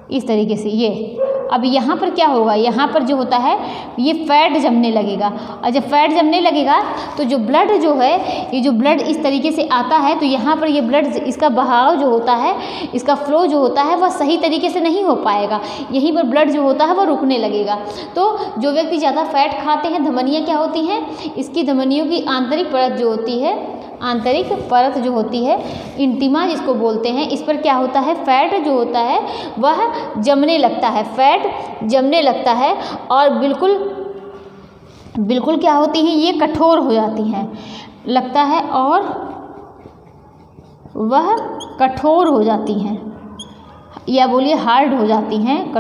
A: इस तरीके से ये, अब यहाँ पर क्या होगा, यहाँ पर जो होता है ये फैट जमने लगेगा, और जब फैट जमने लगेगा तो जो ब्लड जो है, ये जो ब्लड इस तरीके से आता है तो यहाँ पर ये ब्लड, इसका बहाव जो होता है, इसका फ्लो जो होता है वह सही तरीके से नहीं हो पाएगा, यहीं पर ब्लड जो होता है वह रुकने लगेगा। तो जो व्यक्ति ज़्यादा फैट खाते हैं, धमनियाँ क्या होती हैं, इसकी धमनियों की आंतरिक परत जो होती है, आंतरिक परत जो होती है, इंटिमा जिसको बोलते हैं, इस पर क्या होता है, फैट जो होता है वह जमने लगता है, फैट जमने लगता है और बिल्कुल क्या होती हैं, ये कठोर हो जाती हैं लगता है और वह कठोर हो जाती हैं, या बोलिए हार्ड हो जाती हैं,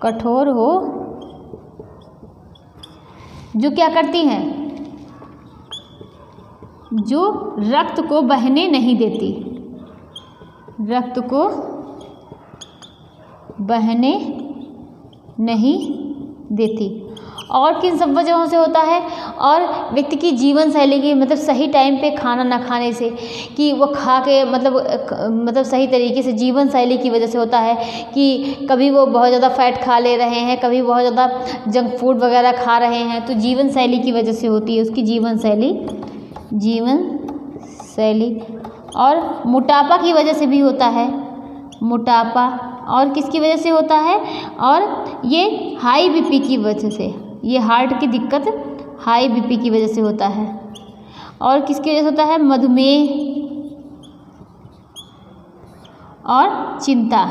A: कठोर हो, जो क्या करती हैं, जो रक्त को बहने नहीं देती, रक्त को बहने नहीं देती। और किन सब वजहों से होता है, और व्यक्ति की जीवन शैली की, मतलब सही टाइम पे खाना ना खाने से, कि वो खा के मतलब सही तरीके से जीवन शैली की वजह से होता है कि कभी वो बहुत ज़्यादा फैट खा ले रहे हैं, कभी बहुत ज़्यादा जंक फूड वगैरह खा रहे हैं, तो जीवन शैली की वजह से होती है, उसकी जीवन शैली। और मोटापा की वजह से भी होता है, मोटापा, और किसकी वजह से होता है, और ये हाई बीपी की वजह से, ये हार्ट की दिक्कत हाई बीपी की वजह से होता है। और किसकी वजह से होता है, मधुमेह और चिंता।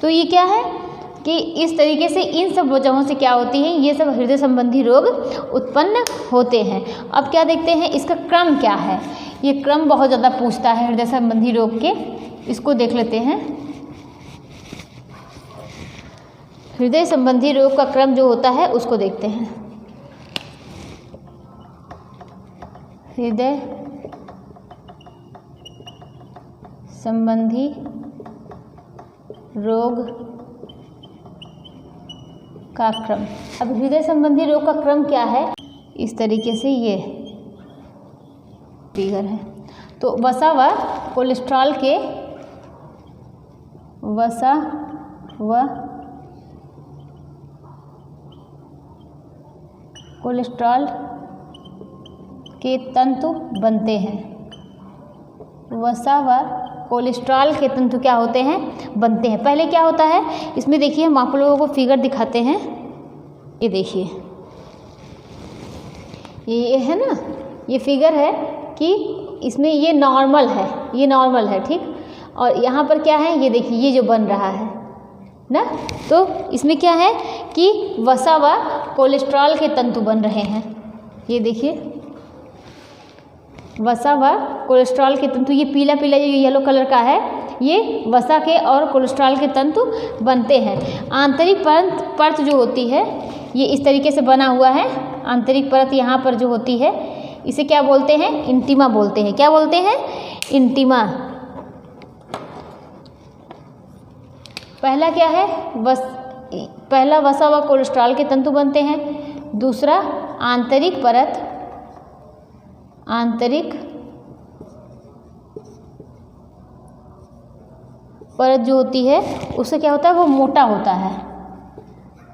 A: तो ये क्या है कि इस तरीके से इन सब वजहों से क्या होती है, ये सब हृदय संबंधी रोग उत्पन्न होते हैं। अब क्या देखते हैं, इसका क्रम क्या है, ये क्रम बहुत ज़्यादा पूछता है हृदय संबंधी रोग के, इसको देख लेते हैं। हृदय संबंधी रोग का क्रम जो होता है उसको देखते हैं। हृदय संबंधी रोग का क्रम। अब हृदय संबंधी रोग का क्रम क्या है, इस तरीके से ये फिगर है। तो वसा व कोलेस्ट्रॉल के, वसा व कोलेस्ट्रॉल के तंतु बनते हैं, वसा व कोलेस्ट्रॉल के तंतु क्या होते हैं, बनते हैं। पहले क्या होता है, इसमें देखिए हम आप लोगों को फिगर दिखाते हैं, ये देखिए, ये है ना, ये फिगर है कि इसमें ये नॉर्मल है, ठीक। और यहाँ पर क्या है, ये देखिए, ये जो बन रहा है ना, तो इसमें क्या है कि वसा व कोलेस्ट्रॉल के तंतु बन रहे हैं, ये देखिए, वसा व कोलेस्ट्रॉल के तंतु, ये पीला जो येलो कलर का है, ये वसा के और कोलेस्ट्रॉल के तंतु बनते हैं। आंतरिक परत जो होती है, ये इस तरीके से बना हुआ है, आंतरिक परत यहाँ पर जो होती है, इसे क्या बोलते हैं, इंटिमा बोलते हैं। क्या बोलते हैं, इंटिमा। पहला क्या है, पहला वसा व कोलेस्ट्रॉल के तंतु बनते हैं, दूसरा आंतरिक परत जो होती है, उससे क्या होता है, वो मोटा होता है,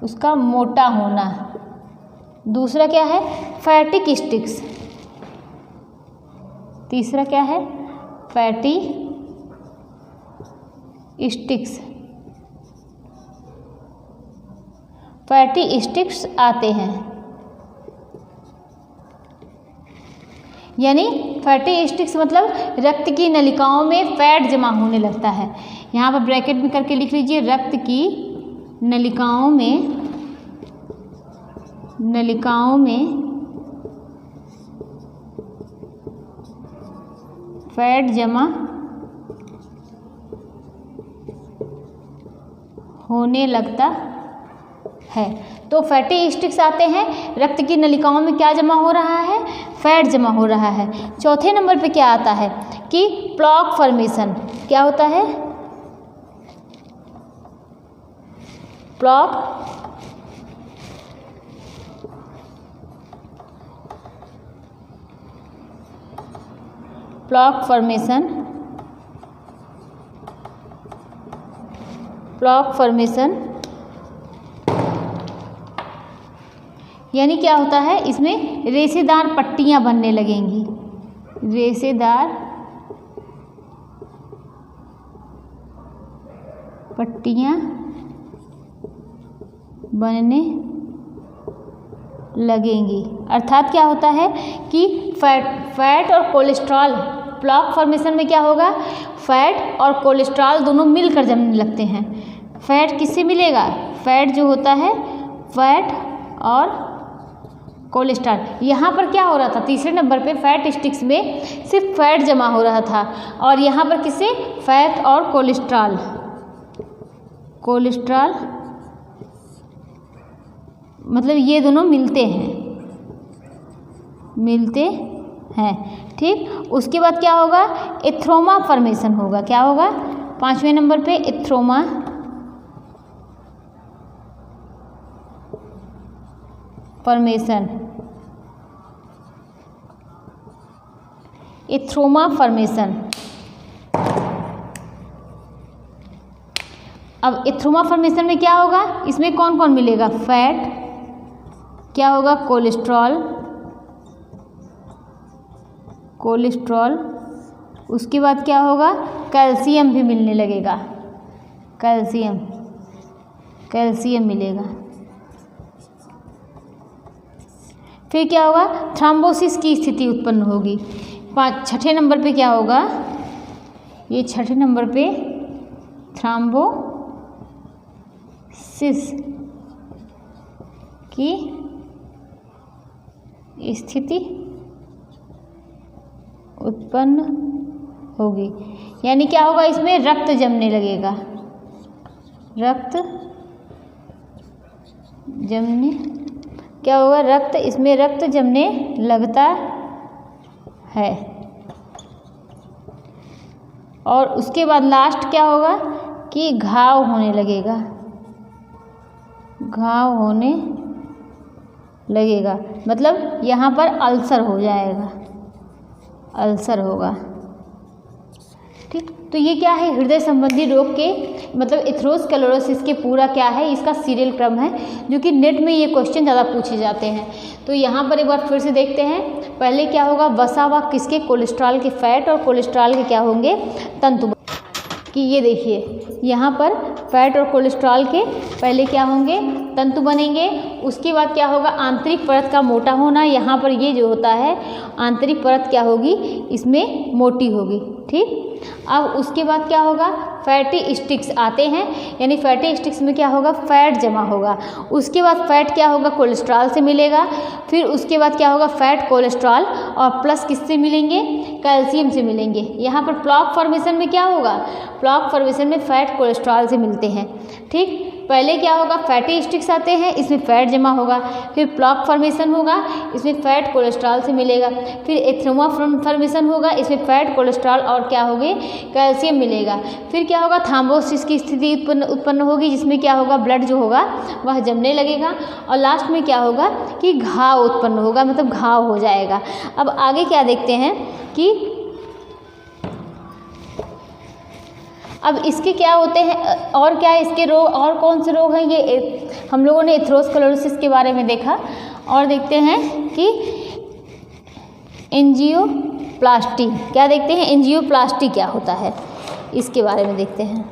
A: उसका मोटा होना। दूसरा क्या है, फैटी स्टिक्स। तीसरा क्या है, फैटी स्टिक्स आते हैं, यानी फैटी स्टिक्स मतलब रक्त की नलिकाओं में फैट जमा होने लगता है। यहाँ पर ब्रैकेट में करके लिख लीजिए, रक्त की नलिकाओं में फैट जमा होने लगता है। तो फैटी स्टिक्स आते हैं, रक्त की नलिकाओं में क्या जमा हो रहा है, फैट जमा हो रहा है। चौथे नंबर पे क्या आता है कि प्लॉक फॉर्मेशन। क्या होता है, प्लॉक फॉर्मेशन प्लॉक फॉर्मेशन यानी क्या होता है, इसमें रेशेदार पट्टियाँ बनने लगेंगी, रेशेदार पट्टियाँ बनने लगेंगी। अर्थात क्या होता है कि फैट और कोलेस्ट्रॉल, प्लॉक फॉर्मेशन में क्या होगा, फैट और कोलेस्ट्रॉल दोनों मिलकर जमने लगते हैं। फैट किससे मिलेगा, फैट जो होता है, फैट और कोलेस्ट्रॉल। यहाँ पर क्या हो रहा था, तीसरे नंबर पे फैट स्टिक्स में सिर्फ फैट जमा हो रहा था और यहाँ पर किससे, फैट और कोलेस्ट्रॉल, कोलेस्ट्रॉल मतलब ये दोनों मिलते हैं, ठीक। उसके बाद क्या होगा, एथ्रोमा फॉर्मेशन होगा। क्या होगा, 5वें नंबर पे एथ्रोमा फॉर्मेशन, एथ्रोमा फॉर्मेशन। अब एथ्रोमा फॉर्मेशन में क्या होगा, इसमें कौन कौन मिलेगा, फैट, क्या होगा, कोलेस्ट्रॉल, उसके बाद क्या होगा, कैल्शियम भी मिलने लगेगा, कैल्शियम मिलेगा। फिर क्या होगा, थ्रोम्बोसिस की स्थिति उत्पन्न होगी। 6ठे नंबर पे क्या होगा, ये 6ठे नंबर पे थ्रोम्बोसिस की स्थिति उत्पन्न होगी। यानी क्या होगा, इसमें रक्त जमने लगेगा, क्या होगा, इसमें रक्त जमने लगता है। और उसके बाद लास्ट क्या होगा कि घाव होने लगेगा, मतलब यहाँ पर अल्सर हो जाएगा, अल्सर होगा, ठीक। तो ये क्या है, हृदय संबंधी रोग के मतलब एथेरोस्क्लेरोसिस के पूरा क्या है, इसका सीरियल क्रम है, जो कि नेट में ये क्वेश्चन ज़्यादा पूछे जाते हैं। तो यहाँ पर एक बार फिर से देखते हैं। पहले क्या होगा, वसा व किसके, कोलेस्ट्रॉल के, फैट और कोलेस्ट्रॉल के क्या होंगे, तंतु। कि ये देखिए यहाँ पर फैट और कोलेस्ट्रॉल के पहले क्या होंगे, तंतु बनेंगे। उसके बाद क्या होगा, आंतरिक परत का मोटा होना। यहाँ पर ये जो होता है आंतरिक परत क्या होगी, इसमें मोटी होगी, ठीक। अब उसके बाद क्या होगा, फैटी स्टिक्स आते हैं, यानी फैटी स्टिक्स में क्या होगा, फैट जमा होगा। उसके बाद फैट क्या होगा, कोलेस्ट्रॉल से मिलेगा। फिर उसके बाद क्या होगा, फैट कोलेस्ट्रॉल और प्लस किससे मिलेंगे, कैल्शियम से मिलेंगे। यहाँ पर प्लॉक फॉर्मेशन में क्या होगा, प्लॉक फॉर्मेशन में फैट कोलेस्ट्रॉल से मिलते हैं, ठीक। पहले क्या होगा, फैटी स्टिक्स आते हैं, इसमें फैट जमा होगा। फिर प्लॉक फॉर्मेशन होगा, इसमें फैट कोलेस्ट्रॉल से मिलेगा। फिर एथ्रोमा फॉर्मेशन होगा, इसमें फैट कोलेस्ट्रॉल और क्या होगे, कैल्शियम मिलेगा। फिर क्या होगा, थ्रोम्बोसिस की स्थिति उत्पन्न होगी, जिसमें क्या होगा, ब्लड जो होगा वह जमने लगेगा। और लास्ट में क्या होगा कि घाव उत्पन्न होगा, मतलब घाव हो जाएगा। अब आगे क्या देखते हैं कि अब इसके क्या होते हैं और क्या इसके रोग, और कौन से रोग हैं। ये हम लोगों ने एथेरोस्क्लेरोसिस के बारे में देखा। और देखते हैं कि एंजियोप्लास्टी, क्या देखते हैं, एंजियोप्लास्टी क्या होता है, इसके बारे में देखते हैं।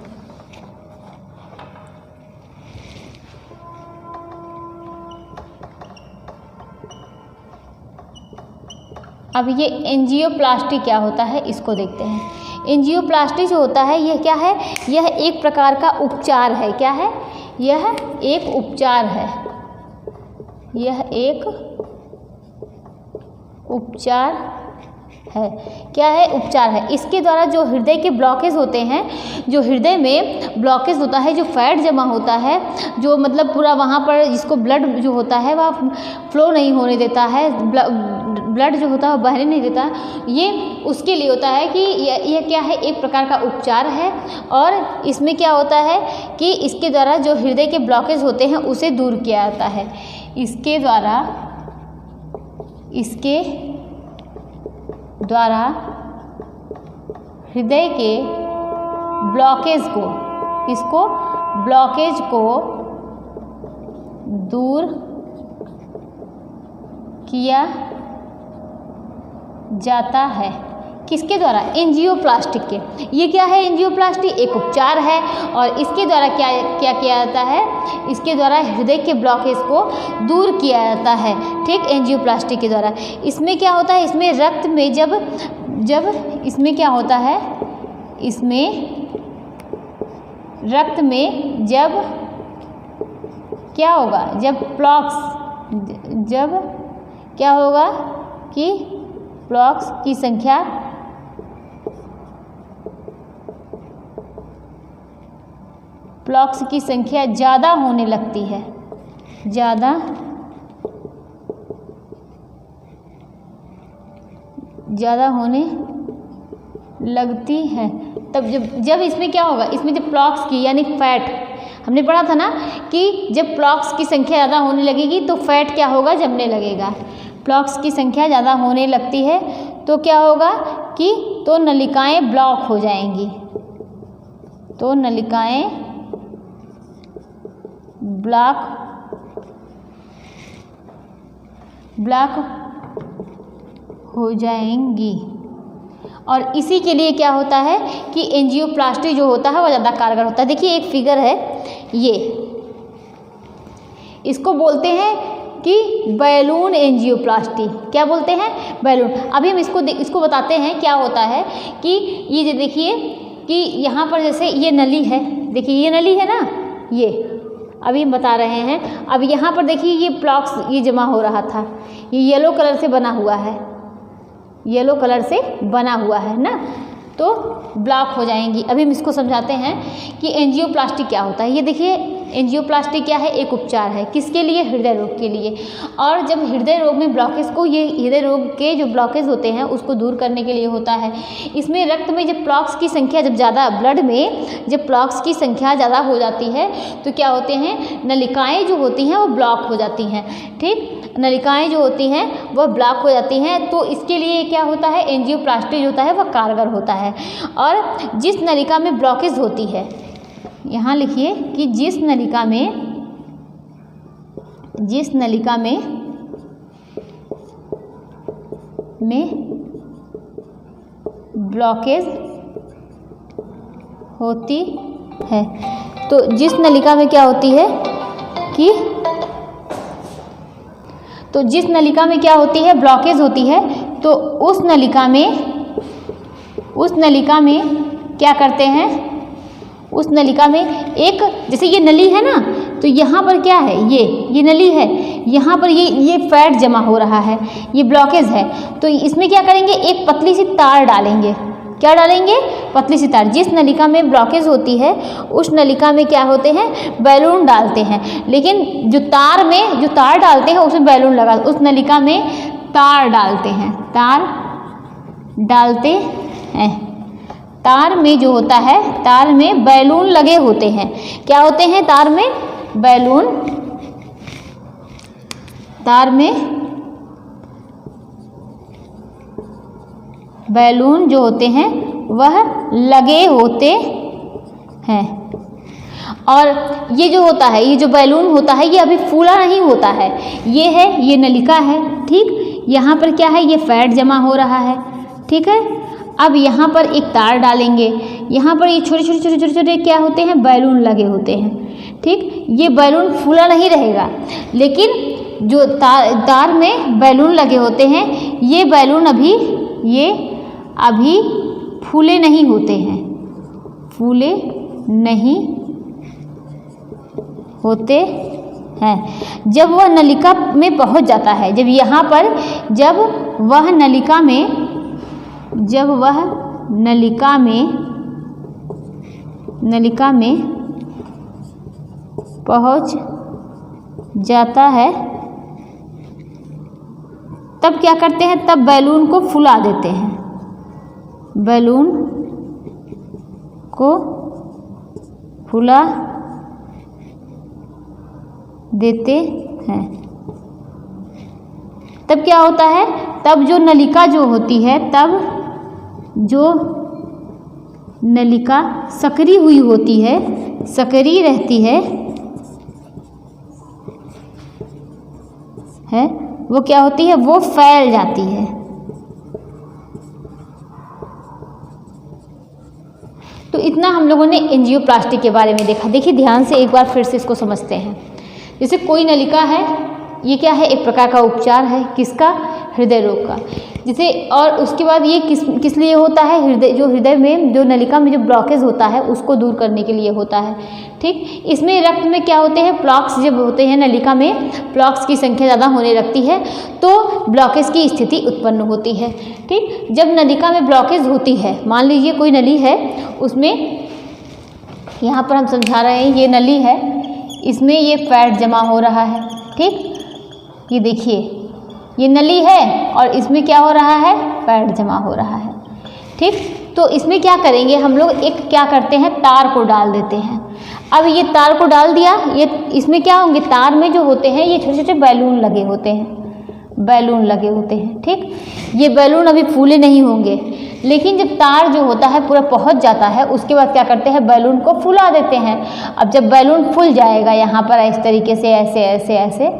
A: अब ये एंजियोप्लास्टी क्या होता है, इसको देखते हैं। एंजियोप्लास्टी जो होता है ये क्या है, यह एक प्रकार का उपचार है। क्या है, यह एक उपचार है, यह एक उपचार है। क्या है, उपचार है। इसके द्वारा जो हृदय के ब्लॉकेज होते हैं, जो हृदय में ब्लॉकेज होता है, जो फैट जमा होता है, जो मतलब पूरा वहाँ पर जिसको ब्लड जो होता है वह फ्लो नहीं होने देता है, ब्लड जो होता है वह बहने नहीं देता, ये उसके लिए होता है कि यह क्या है, एक प्रकार का उपचार है। और इसमें क्या होता है कि इसके द्वारा जो हृदय के ब्लॉकेज होते हैं उसे दूर किया जाता है। इसके द्वारा हृदय के ब्लॉकेज को, इसको ब्लॉकेज को दूर किया जाता है। किसके द्वारा? एंजियोप्लास्टी के। ये क्या है? एंजियोप्लास्टी एक उपचार है और इसके द्वारा क्या क्या किया जाता है? इसके द्वारा हृदय के ब्लॉकेज को दूर किया जाता है। ठीक, एंजियोप्लास्टी के द्वारा। इसमें क्या होता है? इसमें रक्त में जब इसमें क्या होता है? इसमें रक्त में जब क्या होगा? जब क्या होगा कि प्लॉक्स की संख्या ज़्यादा होने लगती है, ज़्यादा होने लगती है। तब जब इसमें क्या होगा? इसमें जब प्लॉक्स की यानी फैट, हमने पढ़ा था ना कि जब प्लॉक्स की संख्या ज़्यादा होने लगेगी तो फैट क्या होगा? जमने लगेगा। प्लॉक्स की संख्या ज़्यादा होने लगती है तो क्या होगा कि तो नलिकाएं ब्लॉक हो जाएंगी, तो नलिकाएं ब्लॉक हो जाएंगी। और इसी के लिए क्या होता है कि एंजियोप्लास्टी जो होता है वो ज़्यादा कारगर होता है। देखिए एक फिगर है, ये इसको बोलते हैं कि बैलून एंजियोप्लास्टी। क्या बोलते हैं? बैलून। अभी हम इसको बताते हैं क्या होता है कि ये जो देखिए कि यहाँ पर जैसे ये नली है, देखिए ये नली है ना, ये अभी हम बता रहे हैं। अब यहाँ पर देखिए ये प्लॉक्स ये जमा हो रहा था, ये येलो कलर से बना हुआ है, येलो कलर से बना हुआ है ना, तो ब्लॉक हो जाएंगी। अभी हम इसको समझाते हैं कि एंजियोप्लास्टी क्या होता है। ये देखिए एंजियोप्लास्टी क्या है? एक उपचार है। किसके लिए? हृदय रोग के लिए। और जब हृदय रोग में ब्लॉकेज को, ये हृदय रोग के जो ब्लॉकेज होते हैं उसको दूर करने के लिए होता है। इसमें रक्त में जब प्लॉक्स की संख्या जब ज़्यादा, ब्लड में जब प्लॉक्स की संख्या ज़्यादा हो जाती है तो क्या होते हैं? नलिकाएँ जो होती हैं वो ब्लॉक हो जाती हैं। ठीक, नलिकाएँ जो होती हैं वह ब्लॉक हो जाती हैं। तो इसके लिए क्या होता है? एंजियोप्लास्टी जो होता है वह कारगर होता है। और जिस नलिका में ब्लॉकेज होती है, यहाँ लिखिए कि जिस नलिका में ब्लॉकेज होती है, तो जिस नलिका में क्या होती है कि जिस नलिका में क्या होती है? ब्लॉकेज होती है, तो उस नलिका में क्या करते हैं? उस नलिका में एक, जैसे ये नली है ना, तो यहाँ पर क्या है? ये नली है, यहाँ पर ये फैट जमा हो रहा है, ये ब्लॉकेज है। तो इसमें क्या करेंगे? एक पतली सी तार डालेंगे। क्या डालेंगे? पतली सी तार। जिस नलिका में ब्लॉकेज होती है उस नलिका में क्या होते हैं? बैलून डालते हैं। लेकिन जो तार डालते हैं उसमें बैलून लगा, उस नलिका में तार डालते हैं, तार में जो होता है, तार में बैलून लगे होते हैं। क्या होते हैं? तार में बैलून, बैलून जो होते हैं वह लगे होते हैं। और ये जो होता है, ये जो बैलून होता है, ये अभी फूला नहीं होता है, ये नलिका है। ठीक, यहाँ पर क्या है? ये फैट जमा हो रहा है। ठीक है, अब यहाँ पर एक तार डालेंगे, यहाँ पर ये छोटे क्या होते हैं? बैलून लगे होते हैं। ठीक, ये बैलून फूला नहीं रहेगा, लेकिन जो तार में बैलून लगे होते हैं ये बैलून अभी फूले नहीं होते हैं, फूले नहीं होते हैं। जब वह नलिका में पहुंच जाता है, जब वह नलिका में पहुंच जाता है, तब क्या करते हैं? तब बैलून को फुला देते हैं, बैलून को फुला देते हैं। तब क्या होता है? तब जो नलिका जो होती है, तब जो नलिका सकरी हुई होती है, सकरी रहती है वो क्या होती है, वो फैल जाती है। तो इतना हम लोगों ने एंजियोप्लास्टी के बारे में देखा। देखिए ध्यान से एक बार फिर से इसको समझते हैं। जैसे कोई नलिका है, ये क्या है, एक प्रकार का उपचार है, किसका, हृदय रोग का। जैसे और उसके बाद ये किस लिए होता है, हृदय में जो नलिका में जो ब्लॉकेज होता है उसको दूर करने के लिए होता है। ठीक, इसमें रक्त में क्या होते हैं, प्लॉक्स जब होते हैं नलिका में, प्लॉक्स की संख्या ज़्यादा होने लगती है तो ब्लॉकेज की स्थिति उत्पन्न होती है। ठीक, जब नलिका में ब्लॉकेज होती है, मान लीजिए कोई नली है, उसमें यहाँ पर हम समझा रहे हैं, ये नली है, इसमें ये फैट जमा हो रहा है। ठीक, ये देखिए ये नली है और इसमें क्या हो रहा है, फैट जमा हो रहा है। ठीक, तो इसमें क्या करेंगे हम लोग, एक क्या करते हैं, तार को डाल देते हैं। अब ये तार को डाल दिया, ये इसमें क्या होंगे, तार में जो होते हैं ये छोटे छोटे बैलून लगे होते हैं, बैलून लगे होते हैं। ठीक, ये बैलून अभी फूले नहीं होंगे, लेकिन जब तार जो होता है पूरा पहुंच जाता है, उसके बाद क्या करते हैं, बैलून को फुला देते हैं। अब जब बैलून फूल जाएगा यहाँ पर इस तरीके से, ऐसे ऐसे ऐसे,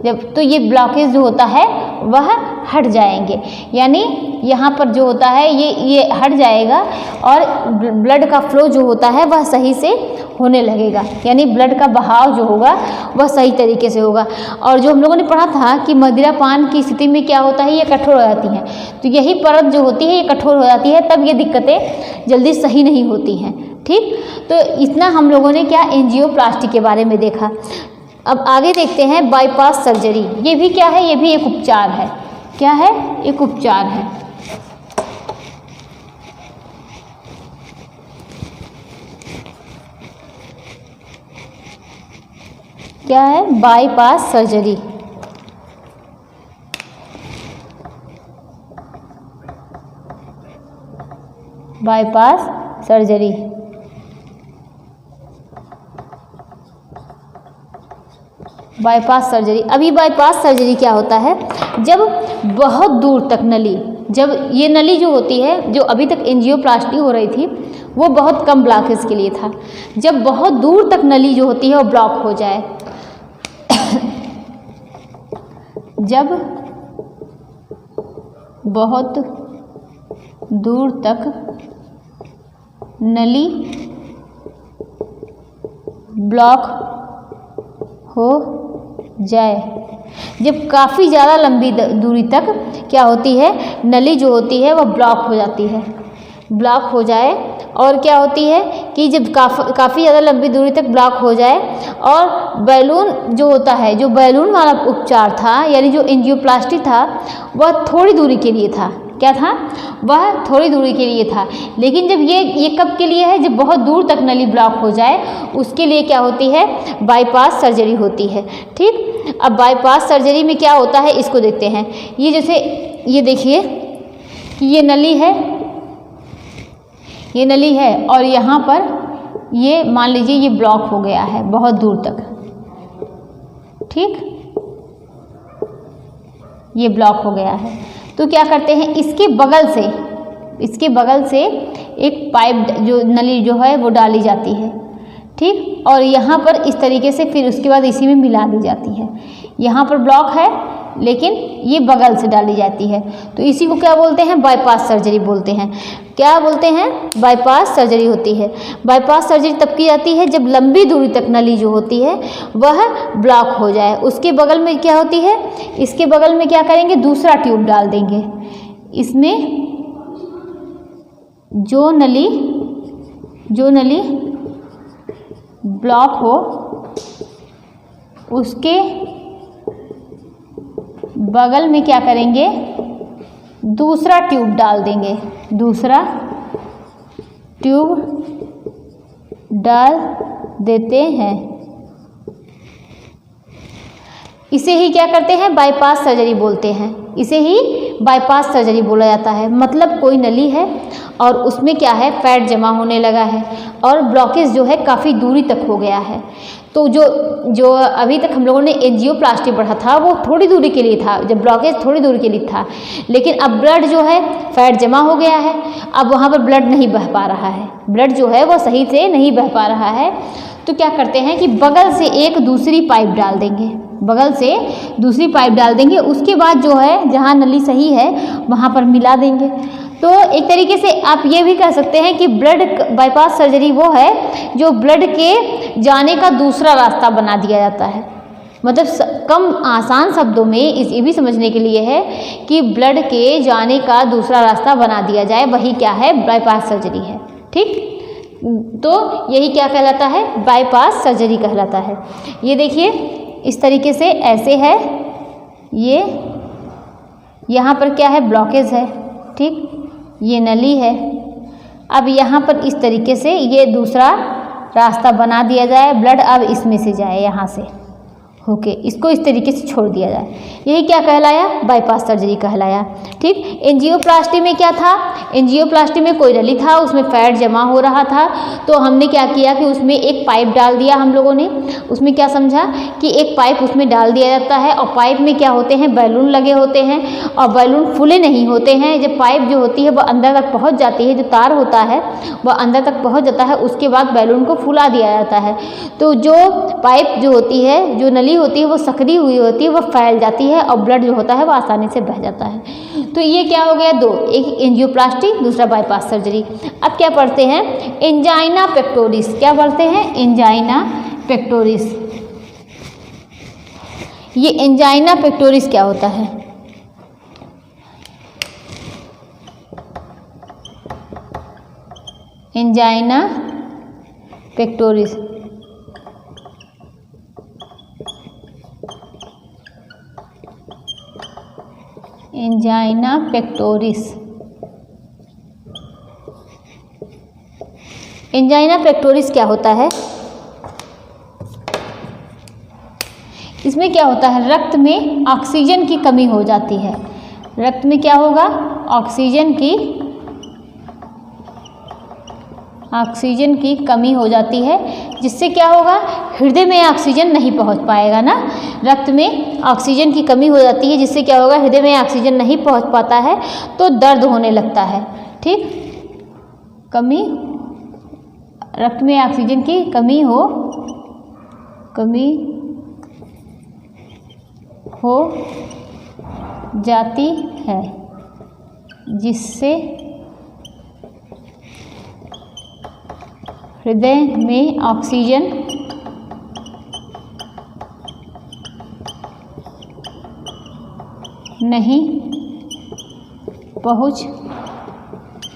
A: जब तो ये ब्लॉकेज जो होता है वह हट जाएंगे, यानी यहाँ पर जो होता है ये हट जाएगा और ब्लड का फ्लो जो होता है वह सही से होने लगेगा, यानी ब्लड का बहाव जो होगा वह सही तरीके से होगा। और जो हम लोगों ने पढ़ा था कि मदिरापान की स्थिति में क्या होता है, ये कठोर हो जाती हैं, तो यही परत जो होती है ये कठोर हो जाती है, तब ये दिक्कतें जल्दी सही नहीं होती हैं। ठीक, तो इतना हम लोगों ने क्या, एंजियोप्लास्टी के बारे में देखा। अब आगे देखते हैं बाईपास सर्जरी। ये भी क्या है, ये भी एक उपचार है। क्या है, एक उपचार है। क्या है, bypass surgery. Bypass surgery bypass surgery. अभी बाईपास सर्जरी क्या होता है, जब बहुत दूर तक नली, जब ये नली जो होती है, जो अभी तक एंजियोप्लास्टी हो रही थी वो बहुत कम ब्लॉकेज के लिए था, जब बहुत दूर तक नली जो होती है वो ब्लॉक हो जाए, जब बहुत दूर तक नली ब्लॉक हो जाए, जब काफ़ी ज़्यादा लंबी दूरी तक क्या होती है, नली जो होती है वह ब्लॉक हो जाती है, ब्लॉक हो जाए। और क्या होती है कि जब काफ़ी ज़्यादा लंबी दूरी तक ब्लॉक हो जाए और बैलून जो होता है, जो बैलून वाला उपचार था, यानी जो एंजियोप्लास्टी था वह थोड़ी दूरी के लिए था। क्या था, वह थोड़ी दूरी के लिए था। लेकिन जब ये कब के लिए है, जब बहुत दूर तक नली ब्लॉक हो जाए, उसके लिए क्या होती है, बाईपास सर्जरी होती है। ठीक, अब बाईपास सर्जरी में क्या होता है इसको देखते हैं। ये जैसे ये देखिए कि ये नली है, ये नली है और यहाँ पर ये मान लीजिए ये ब्लॉक हो गया है बहुत दूर तक। ठीक, ये ब्लॉक हो गया है, तो क्या करते हैं, इसके बगल से एक पाइप जो नली जो है वो डाली जाती है। ठीक, और यहाँ पर इस तरीके से फिर उसके बाद इसी में मिला दी जाती है। यहाँ पर ब्लॉक है लेकिन ये बगल से डाली जाती है, तो इसी को क्या बोलते हैं, बाईपास सर्जरी बोलते हैं। क्या बोलते हैं, बाईपास सर्जरी होती है। बाईपास सर्जरी तब की जाती है जब लंबी दूरी तक नली जो होती है वह ब्लॉक हो जाए। उसके बगल में क्या होती है, इसके बगल में क्या करेंगे, दूसरा ट्यूब डाल देंगे। इसमें जो नली ब्लॉक हो उसके बगल में क्या करेंगे, दूसरा ट्यूब डाल देंगे, दूसरा ट्यूब डाल देते हैं। इसे ही क्या करते हैं, बाईपास सर्जरी बोलते हैं। इसे ही बाईपास सर्जरी बोला जाता है। मतलब कोई नली है और उसमें क्या है, फैट जमा होने लगा है और ब्लॉकेज जो है काफ़ी दूरी तक हो गया है, तो जो अभी तक हम लोगों ने एंजियोप्लास्टी पढ़ा था वो थोड़ी दूरी के लिए था, जब ब्लॉकेज थोड़ी दूरी के लिए था, लेकिन अब ब्लड जो है फैट जमा हो गया है, अब वहाँ पर ब्लड नहीं बह पा रहा है, ब्लड जो है वो सही से नहीं बह पा रहा है। तो क्या करते हैं कि बगल से एक दूसरी पाइप डाल देंगे, बगल से दूसरी पाइप डाल देंगे, उसके बाद जो है जहाँ नली सही है वहाँ पर मिला देंगे। तो एक तरीके से आप ये भी कह सकते हैं कि ब्लड बाईपास सर्जरी वो है जो ब्लड के जाने का दूसरा रास्ता बना दिया जाता है। मतलब कम आसान शब्दों में ये भी समझने के लिए है कि ब्लड के जाने का दूसरा रास्ता बना दिया जाए, वही क्या है, बाईपास सर्जरी है। ठीक, तो यही क्या कहलाता है, बाईपास सर्जरी कहलाता है। ये देखिए इस तरीके से ऐसे है, ये यहाँ पर क्या है, ब्लॉकेज है। ठीक, ये नली है। अब यहाँ पर इस तरीके से ये दूसरा रास्ता बना दिया जाए, ब्लड अब इसमें से जाए, यहाँ से ओके, इसको इस तरीके से छोड़ दिया जाए, यही क्या कहलाया, बाईपास सर्जरी कहलाया। ठीक, एंजियोप्लास्टी में क्या था, एंजियोप्लास्टी में कोई नली था, उसमें फैट जमा हो रहा था, तो हमने क्या किया कि उसमें एक पाइप डाल दिया हम लोगों ने। उसमें क्या समझा कि एक पाइप उसमें डाल दिया जाता है, और पाइप में क्या होते हैं, बैलून लगे होते हैं, और बैलून फुले नहीं होते हैं। जब पाइप जो होती है वह अंदर तक पहुँच जाती है, जो तार होता है वह अंदर तक पहुँच जाता है, उसके बाद बैलून को फुला दिया जाता है। तो जो पाइप जो होती है, जो नली होती है वो सकरी हुई होती है, वो फैल जाती है, और ब्लड जो होता है वो आसानी से बह जाता है। तो ये क्या हो गया, दो, एक एंजियोप्लास्टी, दूसरा बाईपास सर्जरी। अब क्या पढ़ते हैं, एंजाइना पेक्टोरिस। क्या पढ़ते हैं, एंजाइना पेक्टोरिस। ये एंजाइना पेक्टोरिस क्या होता है, angina pectoris angina pectoris. Angina pectoris क्या होता है, इसमें क्या होता है, रक्त में ऑक्सीजन की कमी हो जाती है। रक्त में क्या होगा, ऑक्सीजन की कमी हो जाती है, जिससे क्या होगा, हृदय में ऑक्सीजन नहीं पहुंच पाएगा ना। रक्त में ऑक्सीजन की कमी हो जाती है, जिससे क्या होगा, हृदय में ऑक्सीजन नहीं पहुंच पाता है, तो दर्द होने लगता है। ठीक, कमी, रक्त में ऑक्सीजन की कमी हो जाती है, जिससे हृदय में ऑक्सीजन नहीं पहुंच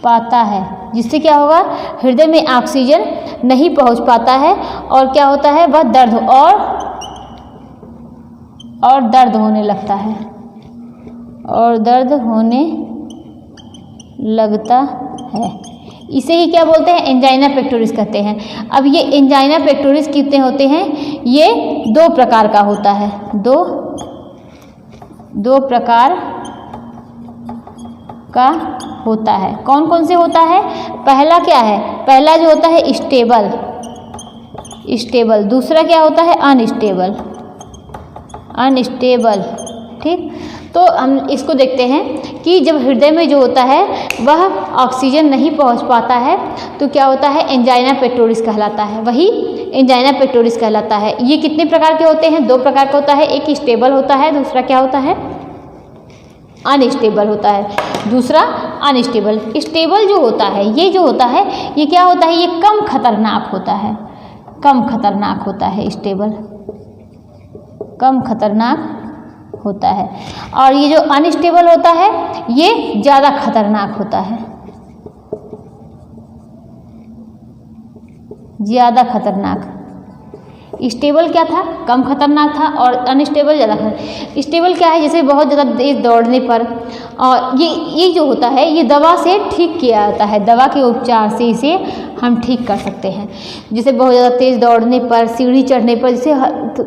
A: पाता है, जिससे क्या होगा, हृदय में ऑक्सीजन नहीं पहुंच पाता है, और क्या होता है, वह दर्द और दर्द होने लगता है, और दर्द होने लगता है। इसे ही क्या बोलते हैं, एंजाइना पेक्टोरिस कहते हैं। अब ये एंजाइना पेक्टोरिस कितने होते हैं, ये दो प्रकार का होता है, दो प्रकार का होता है। कौन कौन से होता है, पहला क्या है, पहला जो होता है स्टेबल, दूसरा क्या होता है, अनस्टेबल। ठीक, तो हम इसको देखते हैं कि जब हृदय में जो होता है वह ऑक्सीजन नहीं पहुंच पाता है, तो क्या होता है, एंजाइना पेक्टोरिस कहलाता है, वही एंजाइना पेक्टोरिस कहलाता है। ये कितने प्रकार के होते हैं, दो प्रकार का होता है, एक स्टेबल होता है, दूसरा क्या होता है, अनस्टेबल होता है, दूसरा अनस्टेबल। स्टेबल जो होता है, ये जो होता है, ये क्या होता है, ये कम खतरनाक होता है, स्टेबल कम खतरनाक होता है, और ये जो अनस्टेबल होता है ये ज़्यादा खतरनाक होता है, ज़्यादा खतरनाक। स्टेबल क्या था, कम खतरनाक था, और अनस्टेबल ज़्यादा खतरनाक। स्टेबल क्या है, जैसे बहुत ज़्यादा तेज़ दौड़ने पर, और ये जो होता है ये दवा से ठीक किया जाता है, दवा के उपचार से इसे हम ठीक कर सकते हैं। जैसे बहुत ज़्यादा तेज़ दौड़ने पर, सीढ़ी चढ़ने पर, जैसे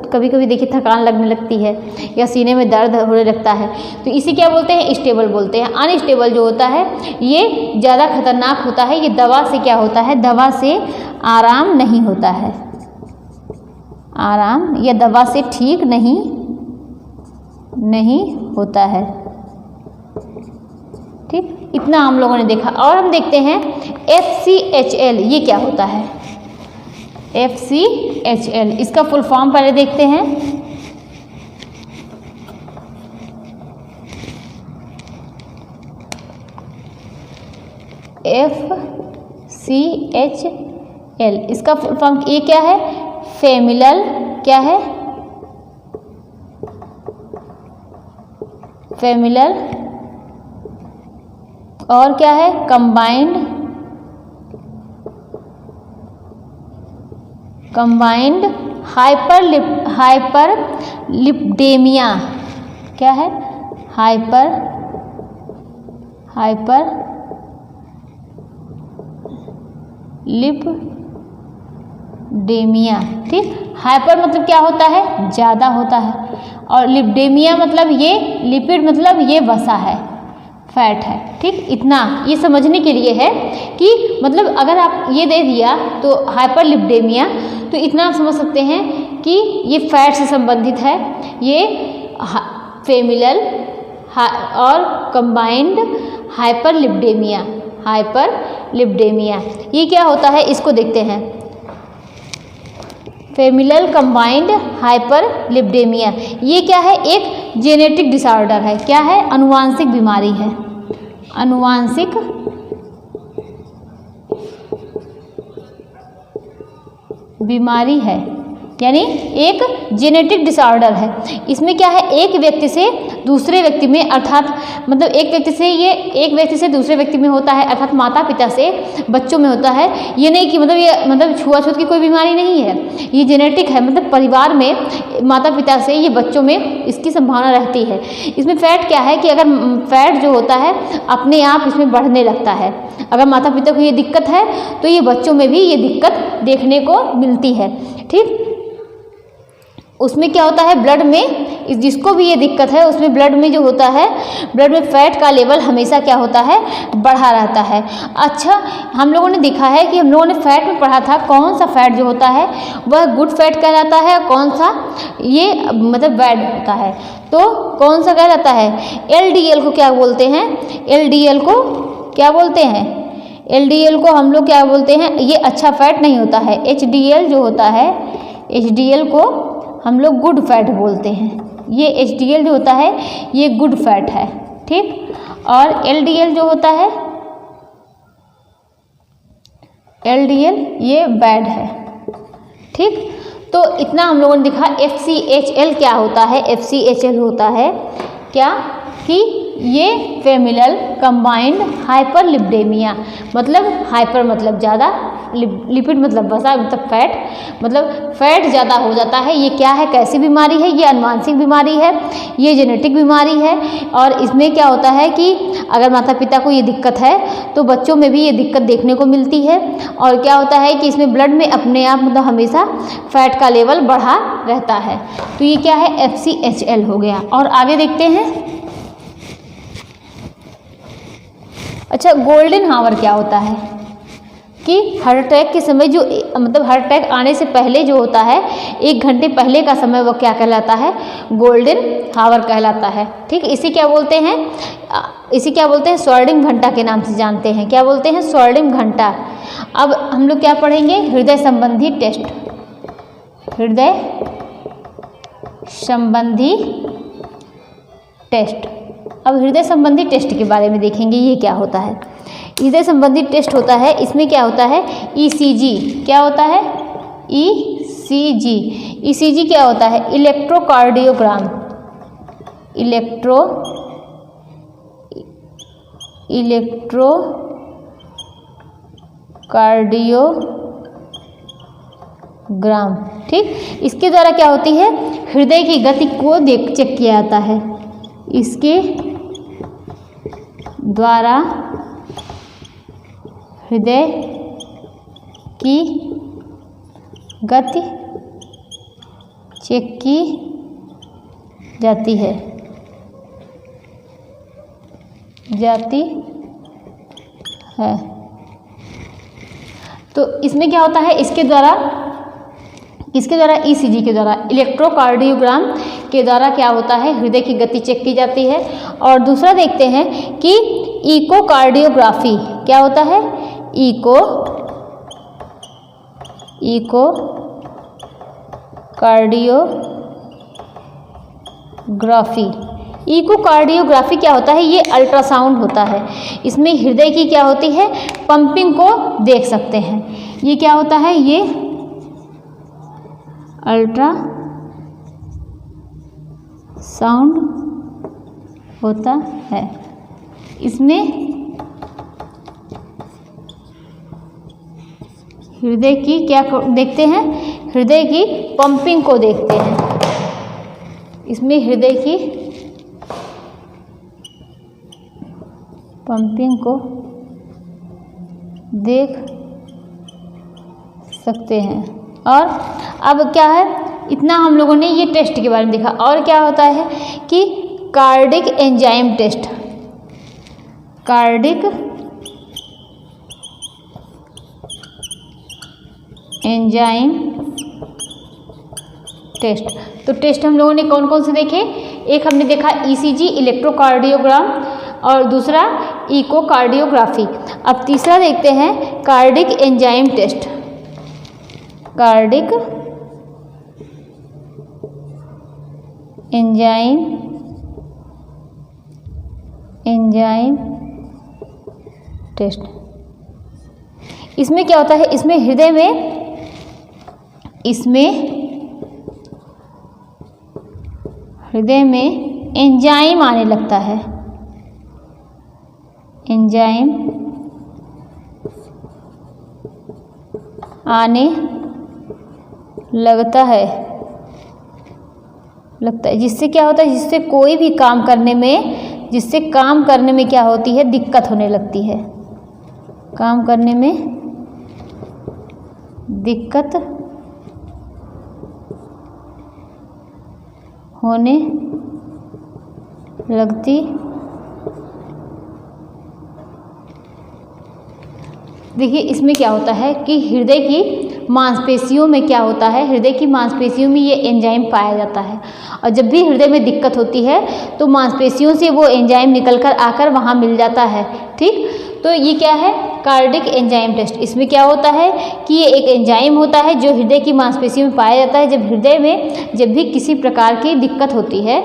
A: कभी कभी देखिए थकान लगने लगती है, या सीने में दर्द होने लगता है, तो इसे क्या बोलते हैं, स्टेबल बोलते हैं। अनस्टेबल जो होता है ये ज़्यादा खतरनाक होता है, ये दवा से क्या होता है, दवा से आराम नहीं होता है, आराम या दवा से ठीक नहीं होता है। ठीक, इतना हम लोगों ने देखा। और हम देखते हैं FCHL, ये क्या होता है? FCHL, इसका फुल फॉर्म पहले देखते हैं। FCHL, इसका फुल फॉर्म ये क्या है? फेमिलल, क्या है? फेमिलल, और क्या है? कंबाइंड हाइपरलिपिडेमिया, क्या है? हाइपरलिपिडेमिया। ठीक, हाइपर मतलब क्या होता है? ज़्यादा होता है, और लिपिडेमिया मतलब ये लिपिड मतलब ये वसा है, फैट है। ठीक, इतना ये समझने के लिए है कि मतलब अगर आप ये दे दिया तो हाइपरलिपिडेमिया, तो इतना आप समझ सकते हैं कि ये फैट से संबंधित है, ये फेमिलल और कंबाइंड हाइपरलिपिडेमिया। ये क्या होता है? इसको देखते हैं। फेमिलल कंबाइंड हाइपरलिपिडेमिया, ये क्या है? एक जेनेटिक डिसऑर्डर है। क्या है? अनुवांशिक बीमारी है। अनुवांशिक बीमारी है, यानी एक जेनेटिक डिसऑर्डर है। इसमें क्या है? एक व्यक्ति से दूसरे व्यक्ति में, अर्थात मतलब एक व्यक्ति से दूसरे व्यक्ति में होता है, अर्थात माता पिता से बच्चों में होता है। ये नहीं कि मतलब छुआछूत की कोई बीमारी नहीं है, ये जेनेटिक है। मतलब परिवार में माता पिता से ये बच्चों में इसकी संभावना रहती है। इसमें फैट क्या है कि अगर फैट जो होता है अपने आप इसमें बढ़ने लगता है, अगर माता पिता को ये दिक्कत है तो ये बच्चों में भी ये दिक्कत देखने को मिलती है। ठीक, उसमें क्या होता है? ब्लड में, जिसको भी ये दिक्कत है उसमें ब्लड में जो होता है, ब्लड में फैट का लेवल हमेशा क्या होता है? बढ़ा रहता है। अच्छा, हम लोगों ने देखा है कि हम लोगों ने फैट में पढ़ा था, कौन सा फैट जो होता है वह गुड फैट कहलाता है, कौन सा ये मतलब बैड होता है। तो कौन सा कहलाता है? LDL को क्या बोलते हैं? LDL को क्या बोलते हैं? LDL को हम लोग क्या बोलते हैं? ये अच्छा फैट नहीं होता है। HDL जो होता है, HDL को हम लोग गुड फैट बोलते हैं। ये HDL जो होता है ये गुड फैट है। ठीक, और LDL जो होता है, LDL ये बैड है। ठीक, तो इतना हम लोगों ने देखा। FCHL क्या होता है? FCHL होता है क्या कि ये फेमिलल कंबाइंड हाइपरलिपिडेमिया, मतलब हाइपर मतलब ज़्यादा, लिपिड मतलब वसा मतलब फैट, मतलब फैट ज़्यादा हो जाता है। ये क्या है? कैसी बीमारी है? ये अनुवांशिक बीमारी है, ये जेनेटिक बीमारी है। और इसमें क्या होता है कि अगर माता पिता को ये दिक्कत है तो बच्चों में भी ये दिक्कत देखने को मिलती है। और क्या होता है कि इसमें ब्लड में अपने आप मतलब हमेशा फैट का लेवल बढ़ा रहता है। तो ये क्या है? FCHL हो गया। और आगे देखते हैं। अच्छा, गोल्डन हावर क्या होता है कि हार्ट अटैक के समय जो मतलब हार्ट अटैक आने से पहले जो होता है, 1 घंटे पहले का समय, वो क्या कहलाता है? गोल्डन हावर कहलाता है। ठीक, इसे क्या बोलते हैं? इसे क्या बोलते हैं? स्वर्णिम घंटा के नाम से जानते हैं। क्या बोलते हैं? स्वर्णिम घंटा। अब हम लोग क्या पढ़ेंगे? हृदय संबंधी टेस्ट। हृदय संबंधी टेस्ट। अब हृदय संबंधी टेस्ट के बारे में देखेंगे, ये क्या होता है? हृदय संबंधी टेस्ट होता है, इसमें क्या होता है? ECG। क्या होता है? ECG। ECG क्या होता है? इलेक्ट्रोकार्डियोग्राम। इलेक्ट्रोकार्डियोग्राम। ठीक, इसके द्वारा क्या होती है? हृदय की गति को चेक किया जाता है। इसके द्वारा हृदय की गति चेक की जाती है। तो इसमें क्या होता है? इसके द्वारा किसके द्वारा? ईसीजी के द्वारा, इलेक्ट्रोकार्डियोग्राम के द्वारा क्या होता है? हृदय की गति चेक की जाती है। और दूसरा देखते हैं कि इकोकार्डियोग्राफी क्या होता है? इकोकार्डियोग्राफी क्या होता है? ये अल्ट्रासाउंड होता है। इसमें हृदय की क्या होती है? पंपिंग को देख सकते हैं। ये क्या होता है? ये अल्ट्रासाउंड होता है। इसमें हृदय की क्या देखते हैं? हृदय की पंपिंग को देखते हैं। इसमें हृदय की पंपिंग को देख सकते हैं। और अब क्या है? इतना हम लोगों ने ये टेस्ट के बारे में देखा। और क्या होता है कि cardiac enzyme test, cardiac enzyme test. तो टेस्ट हम लोगों ने कौन कौन से देखे? एक हमने देखा ईसीजी, इलेक्ट्रोकार्डियोग्राम, और दूसरा इकोकार्डियोग्राफी। अब तीसरा देखते हैं cardiac enzyme test. Cardiac enzyme test. इसमें क्या होता है? इसमें हृदय में एंजाइम आने लगता है। एंजाइम आने लगता है, जिससे क्या होता है? जिससे कोई भी काम करने में क्या होती है? दिक्कत होने लगती है। काम करने में दिक्कत होने लगती। देखिए इसमें क्या होता है कि हृदय की मांसपेशियों में क्या होता है? हृदय की मांसपेशियों में ये एंजाइम पाया जाता है। और जब भी हृदय में दिक्कत होती है तो मांसपेशियों से वो एंजाइम निकलकर आकर वहाँ मिल जाता है। ठीक, तो ये क्या है? Cardiac enzyme test. इसमें क्या होता है कि ये एक एंजाइम होता है जो हृदय की मांसपेशियों में पाया जाता है। जब हृदय में जब भी किसी प्रकार की दिक्कत होती है,